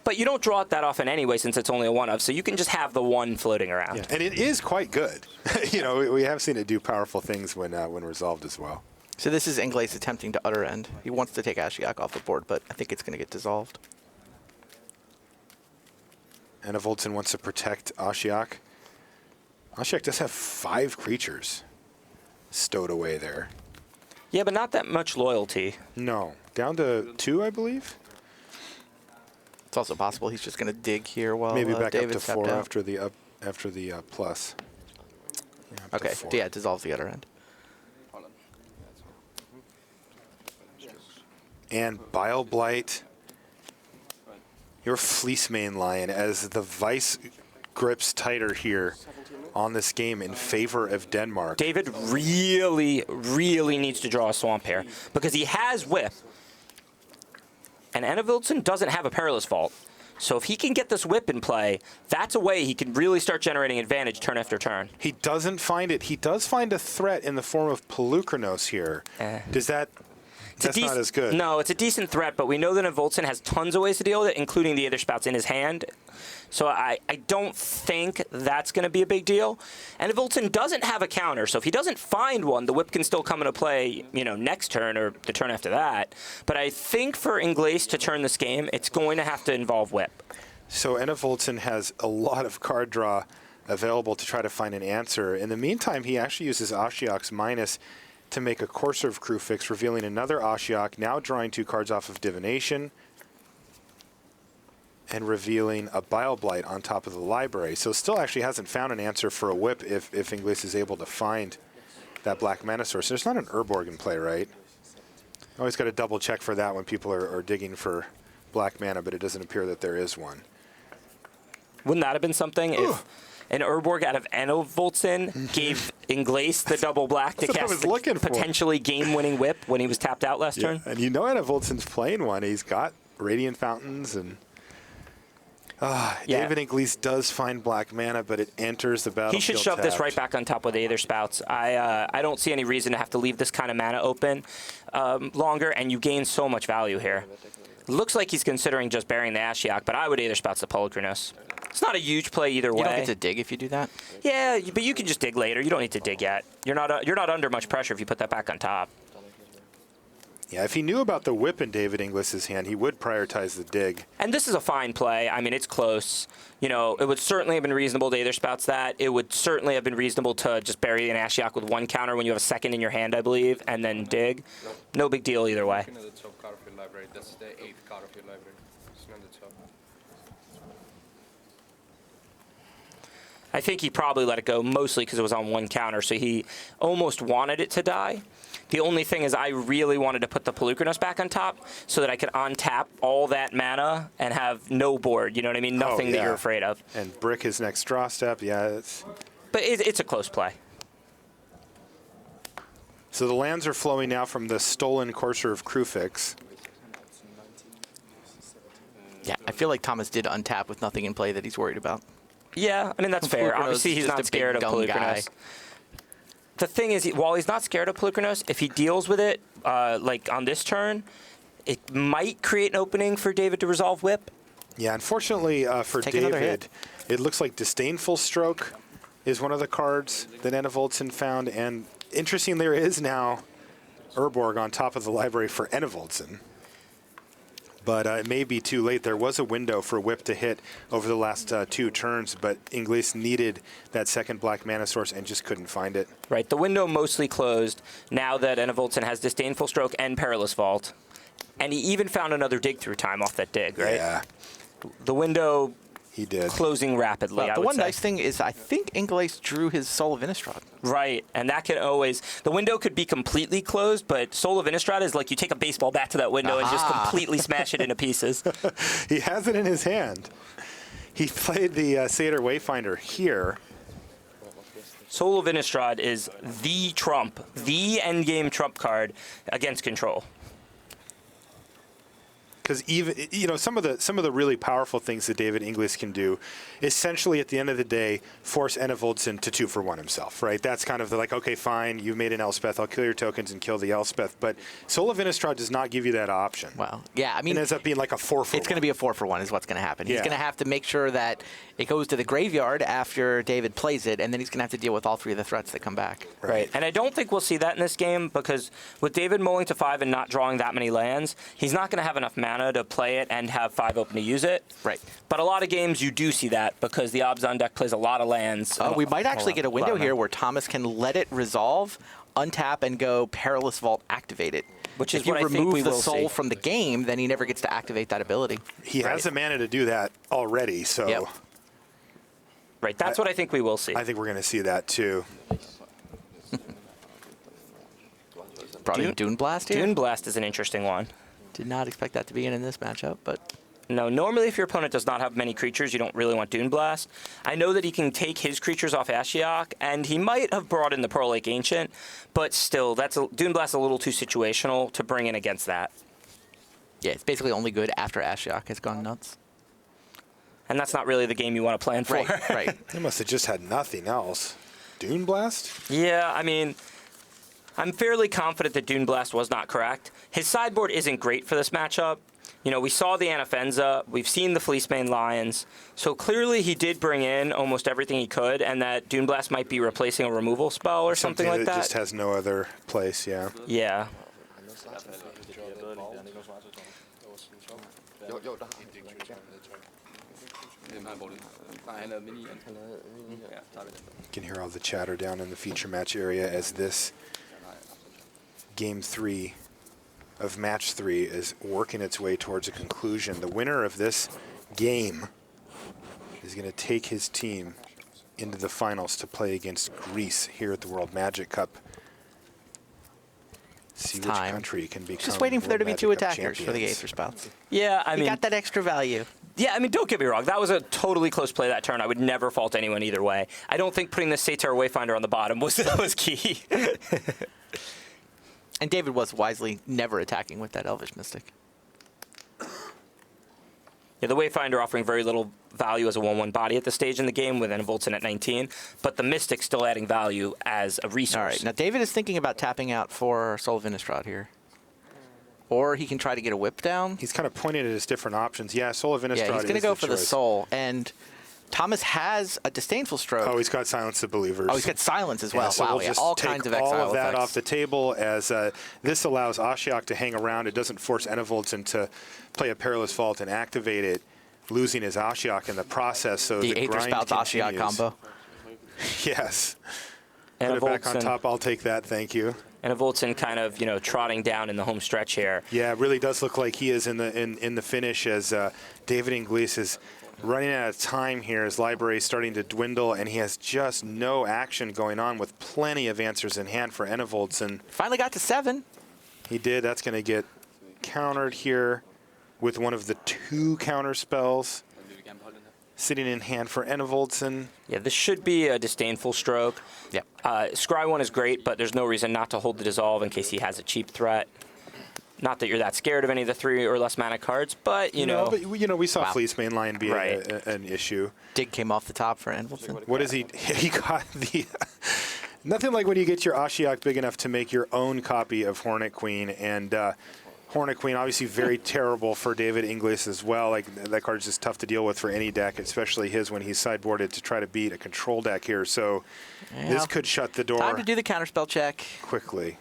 But you don't draw it that often anyway, since it's only a 1-of, so you can just have the 1 floating around. Yeah. And it is quite good. We have seen it do powerful things when resolved as well. So this is Ingles attempting to utter end. He wants to take Ashiok off the board, but I think it's going to get dissolved. Enevoldson wants to protect Ashiok. Ashiok does have 5 creatures stowed away there. Yeah, but not that much loyalty. No. Down to 2, I believe? It's also possible he's just going to dig here while Maybe back David up to stepped 4 out. after the plus. Yeah, up to Okay, 4. yeah, it dissolves the other end. And Bile Blight, your Fleece Mane Lion, as the Vice grips tighter here on this game in favor of Denmark. David really, really needs to draw a swamp here because he has Whip. And Enevoldson doesn't have a Perilous Vault. So if he can get this Whip in play, that's a way he can really start generating advantage turn after turn. He doesn't find it. He does find a threat in the form of Pelucranos here. Does that... That's not as good. No, it's a decent threat, but we know that Enevoldson has tons of ways to deal with it, including the Aether Spouts in his hand. So I don't think that's going to be a big deal. And Enevoldson doesn't have a counter, so if he doesn't find one, the Whip can still come into play, next turn or the turn after that. But I think for Englas to turn this game, it's going to have to involve Whip. So Enevoldson has a lot of card draw available to try to find an answer. In the meantime, he actually uses Ashiok's minus to make a Courser of Crufix, revealing another Ashiok, now drawing 2 cards off of Divination, and revealing a Bile Blight on top of the library. So still actually hasn't found an answer for a Whip if Englas is able to find that black mana source. There's not an Urborg in play, right? Always got to double check for that when people are digging for black mana, but it doesn't appear that there is one. Wouldn't that have been something if an Urborg out of Enevoldson gave Englas the double black to cast the potentially game-winning Whip when he was tapped out last turn? And Enevoldson's playing one. He's got Radiant Fountains and... David Englas does find black mana, but it enters the battlefield. He should shove this right back on top with the Aether Spouts. I don't see any reason to have to leave this kind of mana open longer, and you gain so much value here. Looks like he's considering just burying the Ashiok, but I would Aether Spouts the Pelucranos. It's not a huge play either way. You don't get to dig if you do that? Yeah, but you can just dig later. You don't need to dig yet. You're not under much pressure if you put that back on top. Yeah, if he knew about the Whip in David Inglis's hand, he would prioritize the dig. And this is a fine play. I mean, it's close. It would certainly have been reasonable to Aether Spouts that. It would certainly have been reasonable to just bury an Ashiok with 1 counter when you have a 2nd in your hand, I believe, and then dig. No big deal either way. Looking at the top card of your library, that's the 8th card of your library. It's not the top. I think he probably let it go mostly because it was on 1 counter, so he almost wanted it to die. The only thing is I really wanted to put the Pelucranos back on top so that I could untap all that mana and have no board, you know what I mean? Nothing that you're afraid of. And brick his next draw step, But it's a close play. So the lands are flowing now from the stolen Courser of Crufix. Yeah, I feel like Thomas did untap with nothing in play that he's worried about. Yeah, I mean, that's fair. Obviously, he's not scared of Pelucranos. The thing is, while he's not scared of Pelucranos, if he deals with it, like on this turn, it might create an opening for David to resolve Whip. Yeah, unfortunately for David, it looks like Disdainful Stroke is one of the cards that Enevoldson found. And interesting, there is now Urborg on top of the library for Enevoldson. But it may be too late. There was a window for Whip to hit over the last 2 turns, but Englas needed that 2nd black mana source and just couldn't find it. Right, the window mostly closed now that Enevoldson has Disdainful Stroke and Perilous Vault. And he even found another dig through time off that dig, right? Yeah. The window he did closing rapidly, well, I the would one say. nice thing is I think Englas drew his Soul of Innistrad. Right, and that can always... The window could be completely closed, but Soul of Innistrad is like you take a baseball bat to that window and just completely smash it into pieces. He has it in his hand. He played the Satyr Wayfinder here. Soul of Innistrad is the trump, the endgame trump card against control. Because even some of the really powerful things that David Englas can do, essentially at the end of the day, force Enevoldson to 2-for-1 himself, right? That's kind of the like, okay, fine, you've made an Elspeth, I'll kill your tokens and kill the Elspeth. But Soul of Innistrad does not give you that option. Well, yeah, I mean, it ends up being like a 4-for-1. It's going to be a 4-for-1 is what's going to happen. He's going to have to make sure that it goes to the graveyard after David plays it, and then he's going to have to deal with all 3 of the threats that come back. Right. And I don't think we'll see that in this game because with David mulling to 5 and not drawing that many lands, he's not going to have enough mana mana to play it and have 5 open to use it. Right. But a lot of games you do see that because the Obzon deck plays a lot of lands. We might actually get a window here where Thomas can let it resolve, untap, and go Perilous Vault, activate it. Which is if you what I think remove we the will soul see. from the game, then he never gets to activate that ability. He has the mana to do that already, so Yep. Right, that's what I think we will see. I think we're going to see that too. Brought in Dune Blast here. Dune Blast is an interesting one. Did not expect that to be in this matchup, but No, normally if your opponent does not have many creatures, you don't really want Dune Blast. I know that he can take his creatures off Ashiok, and he might have brought in the Pearl Lake Ancient, but still, Dune Blast is a little too situational to bring in against that. yeah, it's basically only good after Ashiok has gone nuts. And that's not really the game you want to plan for. Right, right. He must have just had nothing else. Dune Blast? Yeah, I mean, I'm fairly confident that Dune Blast was not correct. His sideboard isn't great for this matchup. You know, we saw the Anafenza, we've seen the Fleecemane Lions, so clearly he did bring in almost everything he could, and that Dune Blast might be replacing a removal spell or something like that. Just has no other place, yeah. Yeah. You can hear all the chatter down in the feature match area as this game 3 of match 3 is working its way towards a conclusion. The winner of this game is going to take his team into the finals to play against Greece here at the World Magic Cup. See which time. country can become Just waiting for there to be World 2 Magic Cup attackers for the champions. Aether Spouts. Yeah, I You mean, got that extra value. yeah, I mean, don't get me wrong. That was a totally close play that turn. I would never fault anyone either way. I don't think putting the Satyr Wayfinder on the bottom was key. And David was wisely never attacking with that Elvish Mystic. Yeah, the Wayfinder offering very little value as a 1/1 body at this stage in the game with Enevoldson at 19, but the Mystic still adding value as a resource. All right, now David is thinking about tapping out for Soul of Innistrad here. Or he can try to get a whip down. He's kind of pointing at his different options. Yeah, Soul of Innistrad Yeah, he's going to is go for the choice. soul. And Thomas has a Disdainful Stroke. Oh, he's got Silence the Believers. Oh, he's got Silence as well. Yeah, so wow, we'll yeah, just all take kinds of all exile of that effects. off the table as this allows Ashiok to hang around. It doesn't force Enevoldson to play a Perilous Vault and activate it, losing his Ashiok in the process. So The the Aether grind Spouts Ashiok continues. combo. Yes. Put it back on Enevoldson, top. I'll take that. Thank you. Enevoldson kind of, you know, trotting down in the home stretch here. Yeah, it really does look like he is in the finish as David Englas is running out of time here. His library is starting to dwindle, and he has just no action going on with plenty of answers in hand for Enevoldson. Finally got to 7. He did. That's going to get countered here with one of the 2 counter spells sitting in hand for Enevoldson. Yeah, this should be a Disdainful Stroke. Yep. Scry 1 is great, but there's no reason not to hold the Dissolve in case he has a cheap threat. Not that you're that scared of any of the 3 or less mana cards, but, you know. But, we saw Wow. Fleecemane Lion be Right. an issue. Dig came off the top for Enevoldson. What is he? He got the... Nothing like when you get your Ashiok big enough to make your own copy of Hornet Queen, and Hornet Queen obviously very terrible for David Englas as well. Like, that card's just tough to deal with for any deck, especially his when he's sideboarded to try to beat a control deck here. So this could shut the door Time to do the counterspell check. quickly.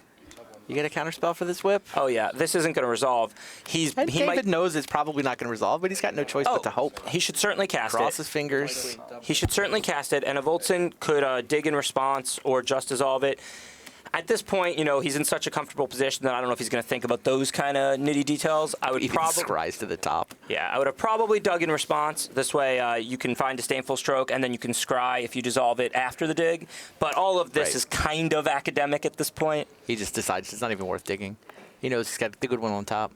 You get a counterspell for this whip? Oh, yeah, this isn't going to resolve. And He David might. knows it's probably not going to resolve, but he's got no choice but to hope. He should certainly cast Cross it. his fingers. He should certainly cast it, and Enevoldson could dig in response or just dissolve it. At this point, you know, he's in such a comfortable position that I don't know if he's going to think about those kind of nitty details. I would Even probably, scries to the top. yeah, I would have probably dug in response. This way, you can find Disdainful Stroke, and then you can scry if you dissolve it after the dig. But all of this Right. is kind of academic at this point. He just decides it's not even worth digging. He knows he's got the good one on top.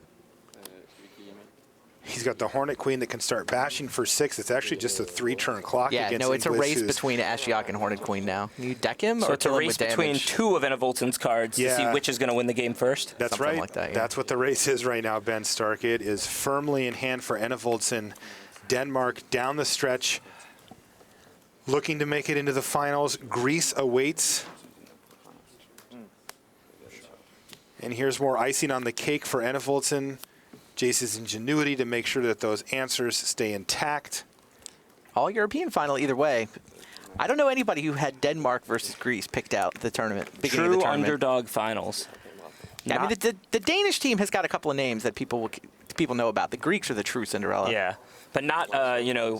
He's got the Hornet Queen that can start bashing for 6. It's actually just a 3-turn clock Yeah, against no, it's a Englas, race who's- between Ashiok and Hornet Queen now. You deck him So or it's a kill him race with between damage? 2 of Enevoldson's cards to see Yeah. which is going to win the game first. That's Something right. like that, yeah. That's what the race is right now, Ben Stark. It is firmly in hand for Enevoldson. Denmark down the stretch, looking to make it into the finals. Greece awaits. And here's more icing on the cake for Enevoldson. Jace's ingenuity to make sure that those answers stay intact. All European final either way. I don't know anybody who had Denmark versus Greece picked out the tournament. Beginning of True the tournament. underdog finals. Yeah, I mean, the Danish team has got a couple of names that people will people know about. The Greeks are the true Cinderella. Yeah, but not,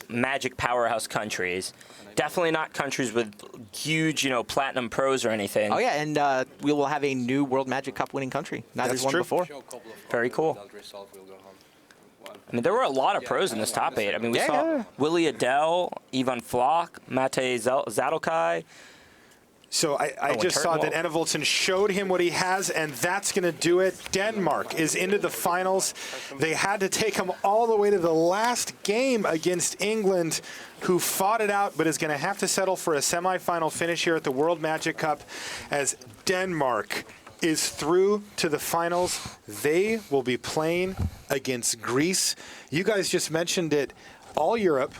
magic powerhouse countries. Definitely not countries with huge, platinum pros or anything. Oh, yeah, and we will have a new World Magic Cup winning country. Neither's won before. Very cool. I mean, there were a lot of pros in this top 8. I mean, we saw Willie Adele, Ivan Floch, Matej Zadelkai. So I just saw that Enevoldson showed him what he has, and that's going to do it. Denmark is into the finals. They had to take him all the way to the last game against England, who fought it out, but is going to have to settle for a semifinal finish here at the World Magic Cup as Denmark is through to the finals. They will be playing against Greece. You guys just mentioned it. All Europe,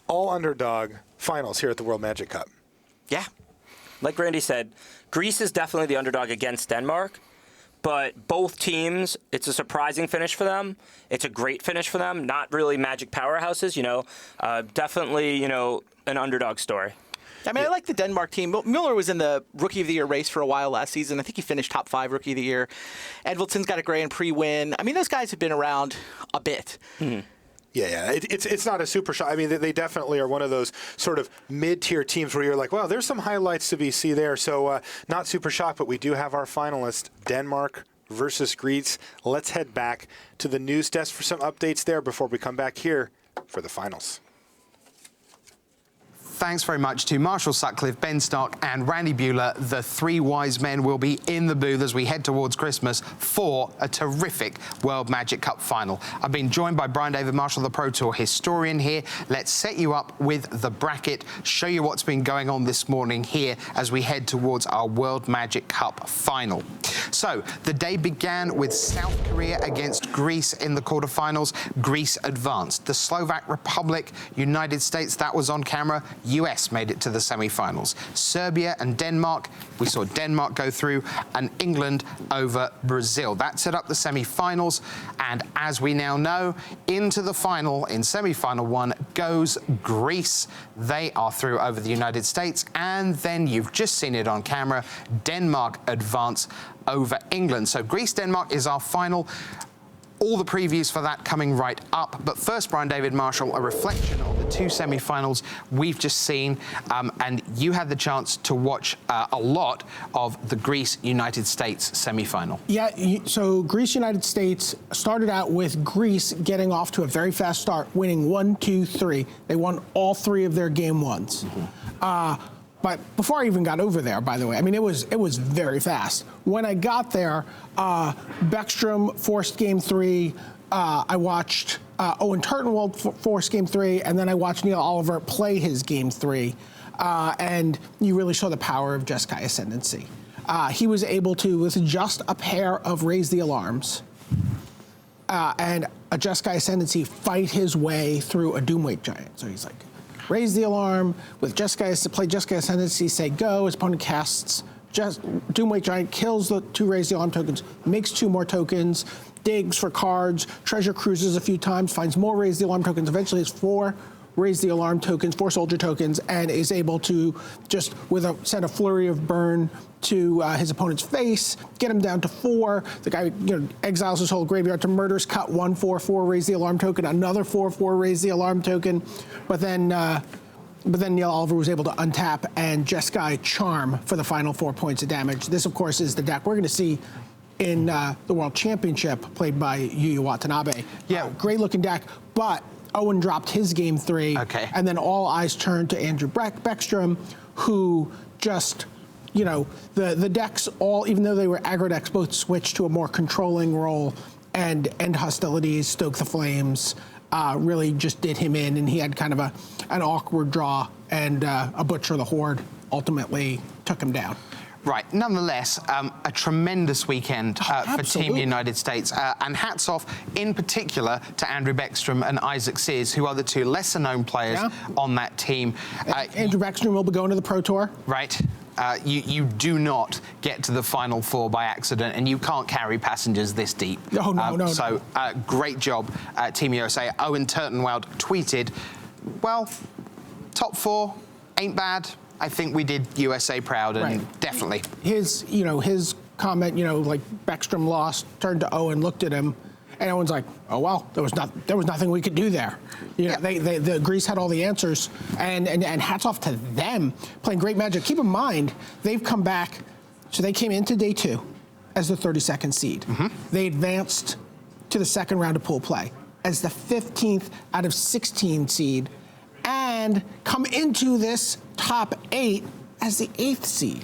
all underdog finals here at the World Magic Cup. Yeah. Like Randy said, Greece is definitely the underdog against Denmark, but both teams, it's a surprising finish for them. It's a great finish for them. Not really Magic powerhouses, definitely, an underdog story. I mean, I like the Denmark team. Müller was in the Rookie of the Year race for a while last season. I think he finished top 5 Rookie of the Year. Enevoldson's got a Grand Prix win. I mean, those guys have been around a bit. Mm-hmm. Yeah. It's not a super shock. I mean, they definitely are one of those sort of mid-tier teams where you're like, well, there's some highlights to be seen there. So not super shocked, but we do have our finalists, Denmark versus Greece. Let's head back to the news desk for some updates there before we come back here for the finals. Thanks very much to Marshall Sutcliffe, Ben Stark and Randy Buehler. The 3 wise men will be in the booth as we head towards Christmas for a terrific World Magic Cup final. I've been joined by Brian David Marshall, the Pro Tour historian here. Let's set you up with the bracket, show you what's been going on this morning here as we head towards our World Magic Cup final. So the day began with South Korea against Greece in the quarterfinals. Greece advanced. The Slovak Republic, United States, that was on camera. US made it to the semi-finals. Serbia and Denmark, we saw Denmark go through, and England over Brazil. That set up the semi-finals, and as we now know, into the final, in semi-final 1, goes Greece. They are through over the United States, and then you've just seen it on camera, Denmark advance over England. So Greece-Denmark is our final. All the previews for that coming right up. But first, Brian David Marshall, a reflection on the 2 semi-finals we've just seen. And you had the chance to watch a lot of the Greece-United States semi-final. Yeah, so Greece-United States started out with Greece getting off to a very fast start, winning 1, 2, 3. They won all 3 of their game ones. But before I even got over there, by the way, I mean, it was very fast. When I got there, Bäckström forced game 3. I watched Owen Turtenwald force game 3, and then I watched Neil Oliver play his game 3. And you really saw the power of Jeskai Ascendancy. He was able to, with just a pair of Raise the Alarms, and a Jeskai Ascendancy, fight his way through a Doomweight Giant. So he's like, raise the alarm, with play Jeskai Ascendancy, say go, his opponent casts Doomweight Giant, kills the 2 Raise the Alarm tokens, makes 2 more tokens, digs for cards, treasure cruises a few times, finds more Raise the Alarm tokens, eventually has 4 Raise the Alarm tokens, 4 soldier tokens, and is able to just, send a flurry of burn to his opponent's face, get him down to 4. The guy exiles his whole graveyard to Murder's Cut, 1 4/4 Raise the Alarm token, another 4/4 Raise the Alarm token, but then Neil Oliver was able to untap and Jeskai Charm for the final 4 points of damage. This, of course, is the deck we're going to see in the World Championship, played by Yuya Watanabe. Yeah, great looking deck, but Owen dropped his game 3, and then all eyes turned to Andrew Bäckström, who just, the decks all, even though they were aggro decks, both switched to a more controlling role and end hostilities, stoke the flames, really just did him in, and he had kind of an awkward draw, and a Butcher of the Horde ultimately took him down. Right. Nonetheless, a tremendous weekend for Team United States. And hats off, in particular, to Andrew Bäckström and Isaac Sears, who are the 2 lesser-known players on that team. Andrew Bäckström will be going to the Pro Tour. Right. You do not get to the Final 4 by accident, and you can't carry passengers this deep. No. So, great job, Team USA. Owen Turtenwald tweeted, well, top 4 ain't bad. I think we did USA proud, and definitely. His comment, like Bäckström lost, turned to Owen, looked at him, and everyone's like, oh well, there was nothing we could do there. You know, the Greece had all the answers, and hats off to them playing great Magic. Keep in mind, they've come back, so they came into day 2 as the 32nd seed. They advanced to the second round of pool play as the 15th out of 16 seed, and come into this top 8 as the 8th seed.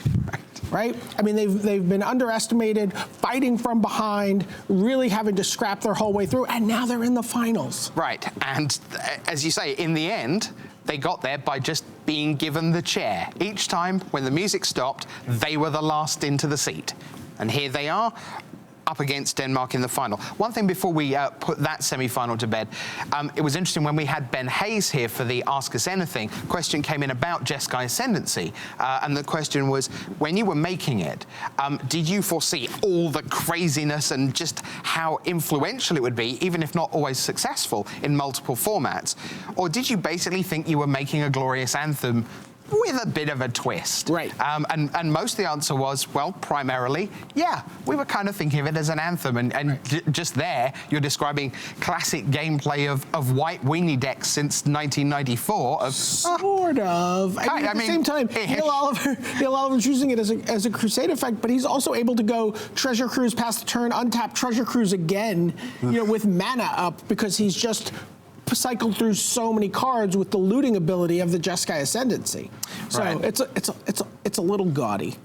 Right? I mean, they've been underestimated, fighting from behind, really having to scrap their whole way through, and now they're in the finals. Right, and as you say, in the end, they got there by just being given the chair. Each time when the music stopped, they were the last into the seat. And here they are, up against Denmark in the final. One thing before we put that semi-final to bed, it was interesting when we had Ben Hayes here for the Ask Us Anything, question came in about Jeskai Ascendancy, and the question was, when you were making it, did you foresee all the craziness and just how influential it would be, even if not always successful, in multiple formats? Or did you basically think you were making a glorious anthem with a bit of a twist? Right. And most of the answer was, well, primarily, yeah, we were kind of thinking of it as an anthem. And just there, you're describing classic gameplay of white weenie decks since 1994. Sort of. At the same time, Neil Oliver's using it as a crusade effect, but he's also able to go Treasure Cruise past the turn, untap Treasure Cruise again, with mana up, because he's just cycled through so many cards with the looting ability of the Jeskai Ascendancy. So it's a little gaudy.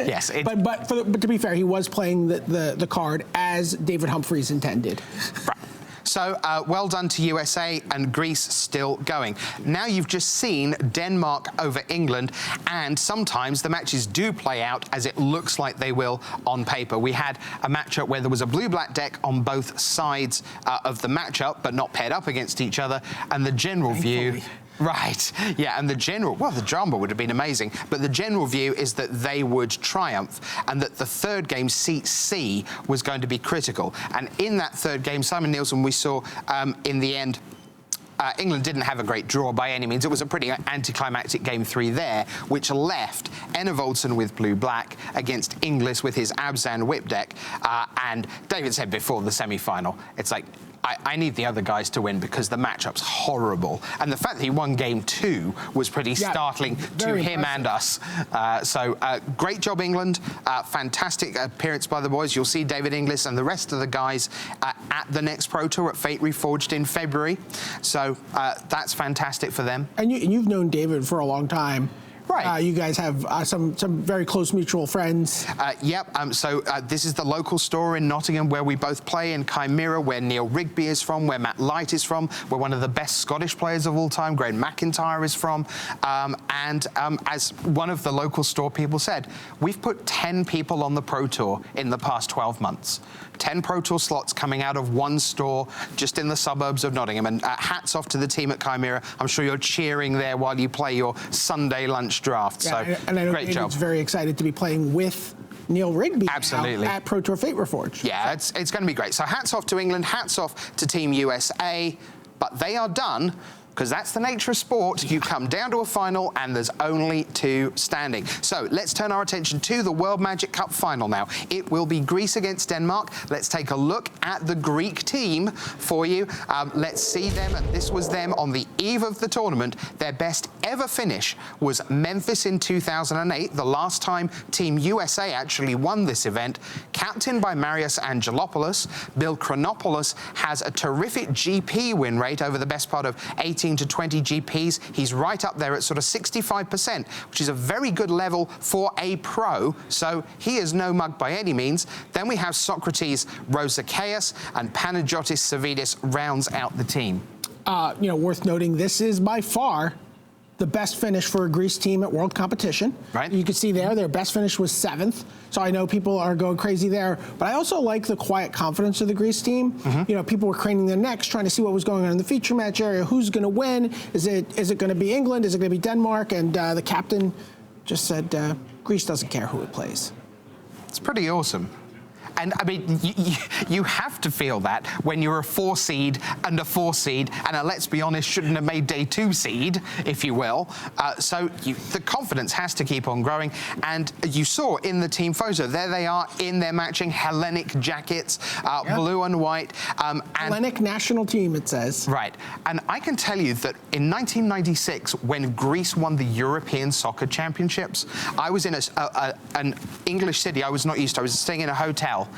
Yes. But to be fair, he was playing the card as David Humphreys intended. Right. So well done to USA, and Greece still going. Now you've just seen Denmark over England, and sometimes the matches do play out as it looks like they will on paper. We had a matchup where there was a blue-black deck on both sides of the matchup, but not paired up against each other, and the general view... Right, yeah, and the drama would have been amazing, but the general view is that they would triumph, and that the third game, seat C, was going to be critical. And in that third game, Simon Nielsen, we saw in the end, England didn't have a great draw by any means. It was a pretty anticlimactic game 3 there, which left Enevoldson with blue-black against Englas with his Abzan whip deck. And David said before the semi-final, it's like, I need the other guys to win because the matchup's horrible. And the fact that he won game 2 was pretty startling to him and us. So great job, England. Fantastic appearance by the boys. You'll see David Inglis and the rest of the guys at the next Pro Tour at Fate Reforged in February. So that's fantastic for them. And you've known David for a long time. Right. You guys have some very close mutual friends. Yep. So this is the local store in Nottingham where we both play, in Chimera, where Neil Rigby is from, where Matt Light is from, where one of the best Scottish players of all time, Graham McIntyre, is from. And as one of the local store people said, we've put 10 people on the Pro Tour in the past 12 months. 10 Pro Tour slots coming out of one store just in the suburbs of Nottingham. And hats off to the team at Chimera. I'm sure you're cheering there while you play your Sunday lunch draft. Yeah, so and I know great job. David's very excited to be playing with Neil Rigby at Pro Tour Fate Reforged. Yeah, it's going to be great. So hats off to England, hats off to Team USA, but they are done, because that's the nature of sport. You come down to a final and there's only 2 standing. So let's turn our attention to the World Magic Cup final now. It will be Greece against Denmark. Let's take a look at the Greek team for you. Let's see them. This was them on the eve of the tournament. Their best ever finish was Memphis in 2008, the last time Team USA actually won this event. Captained by Marius Angelopoulos, Bill Chronopoulos has a terrific GP win rate over the best part of 18 to 20 GPs. He's right up there at sort of 65%, which is a very good level for a pro. So he is no mug by any means. Then we have Socrates Rosakaios, and Panagiotis Savidis rounds out the team. Worth noting, this is by far the best finish for a Greece team at World Competition. Right. You can see there, their best finish was 7th. So I know people are going crazy there, but I also like the quiet confidence of the Greece team. People were craning their necks, trying to see what was going on in the feature match area. Who's going to win? Is it going to be England? Is it going to be Denmark? And the captain just said, Greece doesn't care who it plays. It's pretty awesome. And I mean, you have to feel that when you're a 4 seed and a 4 seed, and let's be honest, shouldn't have made day 2 seed, if you will. The confidence has to keep on growing. And you saw in the team photo, there they are in their matching Hellenic jackets, blue and white. Hellenic national team, it says. Right. And I can tell you that in 1996, when Greece won the European Soccer Championships, I was in an English city I was not used to. I was staying in a hotel,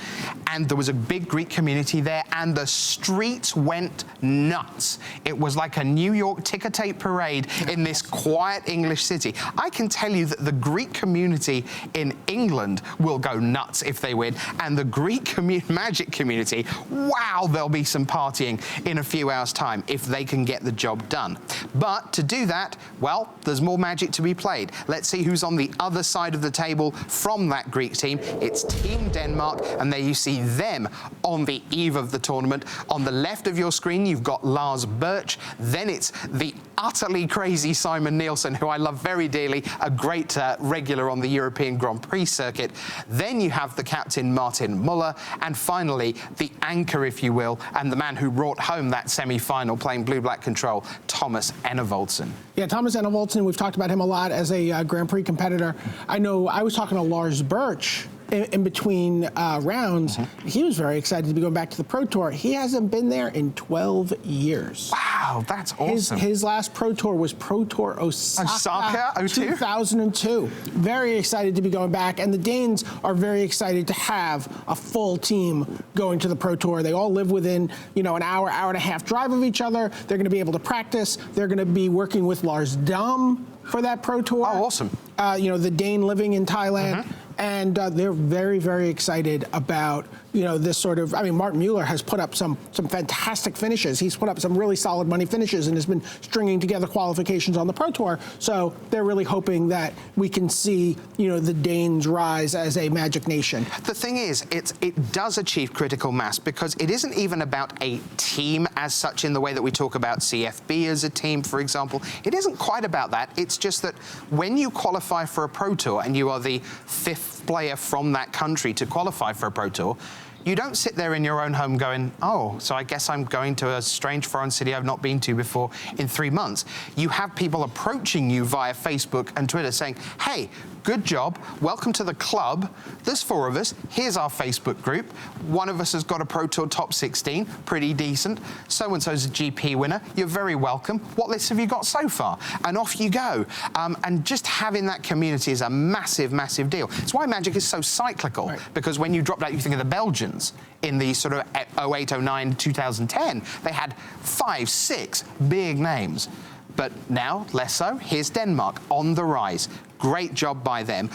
and there was a big Greek community there, and the streets went nuts. It was like a New York ticker tape parade in this quiet English city. I can tell you that the Greek community in England will go nuts if they win, and the Greek Magic community, wow, there'll be some partying in a few hours' time if they can get the job done. But to do that, well, there's more Magic to be played. Let's see who's on the other side of the table from that Greek team. It's Team Denmark, and there you see them on the eve of the tournament. On the left of your screen, you've got Lars Birch. Then it's the utterly crazy Simon Nielsen, who I love very dearly, a great regular on the European Grand Prix circuit. Then you have the captain, Martin Müller, and finally, the anchor, if you will, and the man who brought home that semi-final playing blue-black control, Thomas Enevoldson. Yeah, Thomas Enevoldson, we've talked about him a lot as a Grand Prix competitor. I know I was talking to Lars Birch in between rounds. He was very excited to be going back to the Pro Tour. He hasn't been there in 12 years. Wow, that's awesome. His last Pro Tour was Pro Tour Osaka 2002. Very excited to be going back, and the Danes are very excited to have a full team going to the Pro Tour. They all live within, an hour and a half drive of each other. They're going to be able to practice. They're going to be working with Lars Dam for that Pro Tour. Oh, awesome. The Dane living in Thailand. And they're very, very excited about, this sort of, Martin Müller has put up some fantastic finishes. He's put up some really solid money finishes and has been stringing together qualifications on the Pro Tour. So they're really hoping that we can see, the Danes rise as a Magic nation. The thing is, it does achieve critical mass because it isn't even about a team as such in the way that we talk about CFB as a team, for example. It isn't quite about that. It's just that when you qualify for a Pro Tour and you are the 5th player from that country to qualify for a Pro Tour, you don't sit there in your own home going, oh, so I guess I'm going to a strange foreign city I've not been to before in 3 months. You have people approaching you via Facebook and Twitter saying, hey, good job, welcome to the club. There's 4 of us. Here's our Facebook group. One of us has got a Pro Tour top 16, pretty decent. So-and-so's a GP winner. You're very welcome. What lists have you got so far? And off you go. And just having that community is a massive, massive deal. It's why Magic is so cyclical, because when you drop out, you think of the Belgians in the sort of 08, 09, 2010, they had 5, 6 big names. But now, less so. Here's Denmark on the rise. Great job by them.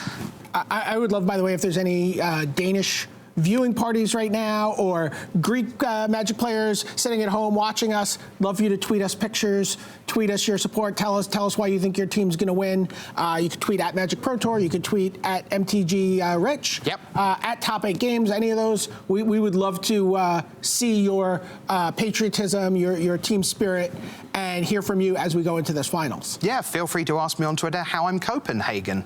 I would love, by the way, if there's any Danish viewing parties right now or Greek Magic players sitting at home watching us. Love for you to tweet us pictures, tweet us your support, tell us why you think your team's going to win. You can tweet at Magic Pro Tour, you can tweet at MTG Rich, at Top 8 Games, any of those. We would love to see your patriotism, your team spirit, and hear from you as we go into this finals. Yeah, feel free to ask me on Twitter how I'm Copenhagen.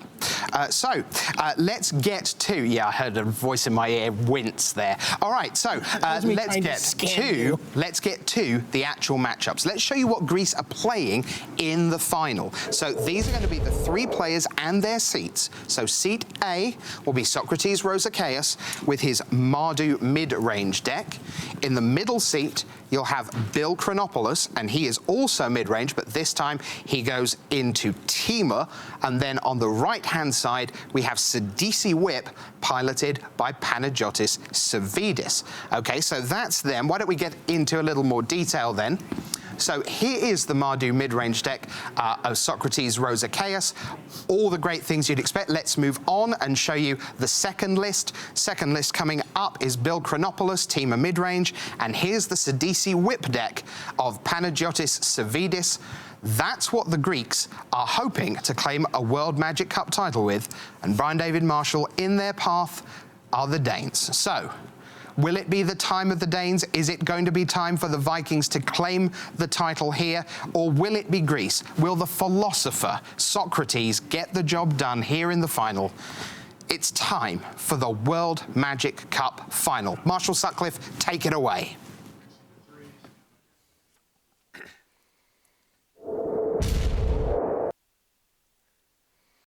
Let's get to, I heard a voice in my ear wince there. All right, so let's get to the actual matchups. Let's show you what Greece are playing in the final. So these are going to be the 3 players and their seats. So seat A will be Socrates Rosakeas with his Mardu mid-range deck. In the middle seat, you'll have Bill Chronopoulos, and he is also mid-range, but this time he goes into Timur. And then on the right-hand side, we have Sidisi Whip, piloted by Panagiotis Savidis. Okay, so that's them. Why don't we get into a little more detail then? So here is the Mardu mid-range deck of Socrates Rosakeas. All the great things you'd expect. Let's move on and show you the second list. Second list coming up is Bill Chronopoulos, Timur mid-range. And here's the Sidisi Whip deck of Panagiotis Savidis. That's what the Greeks are hoping to claim a World Magic Cup title with. And Brian David Marshall, in their path, are the Danes. So, will it be the time of the Danes? Is it going to be time for the Vikings to claim the title here? Or will it be Greece? Will the philosopher, Socrates, get the job done here in the final? It's time for the World Magic Cup final. Marshall Sutcliffe, take it away.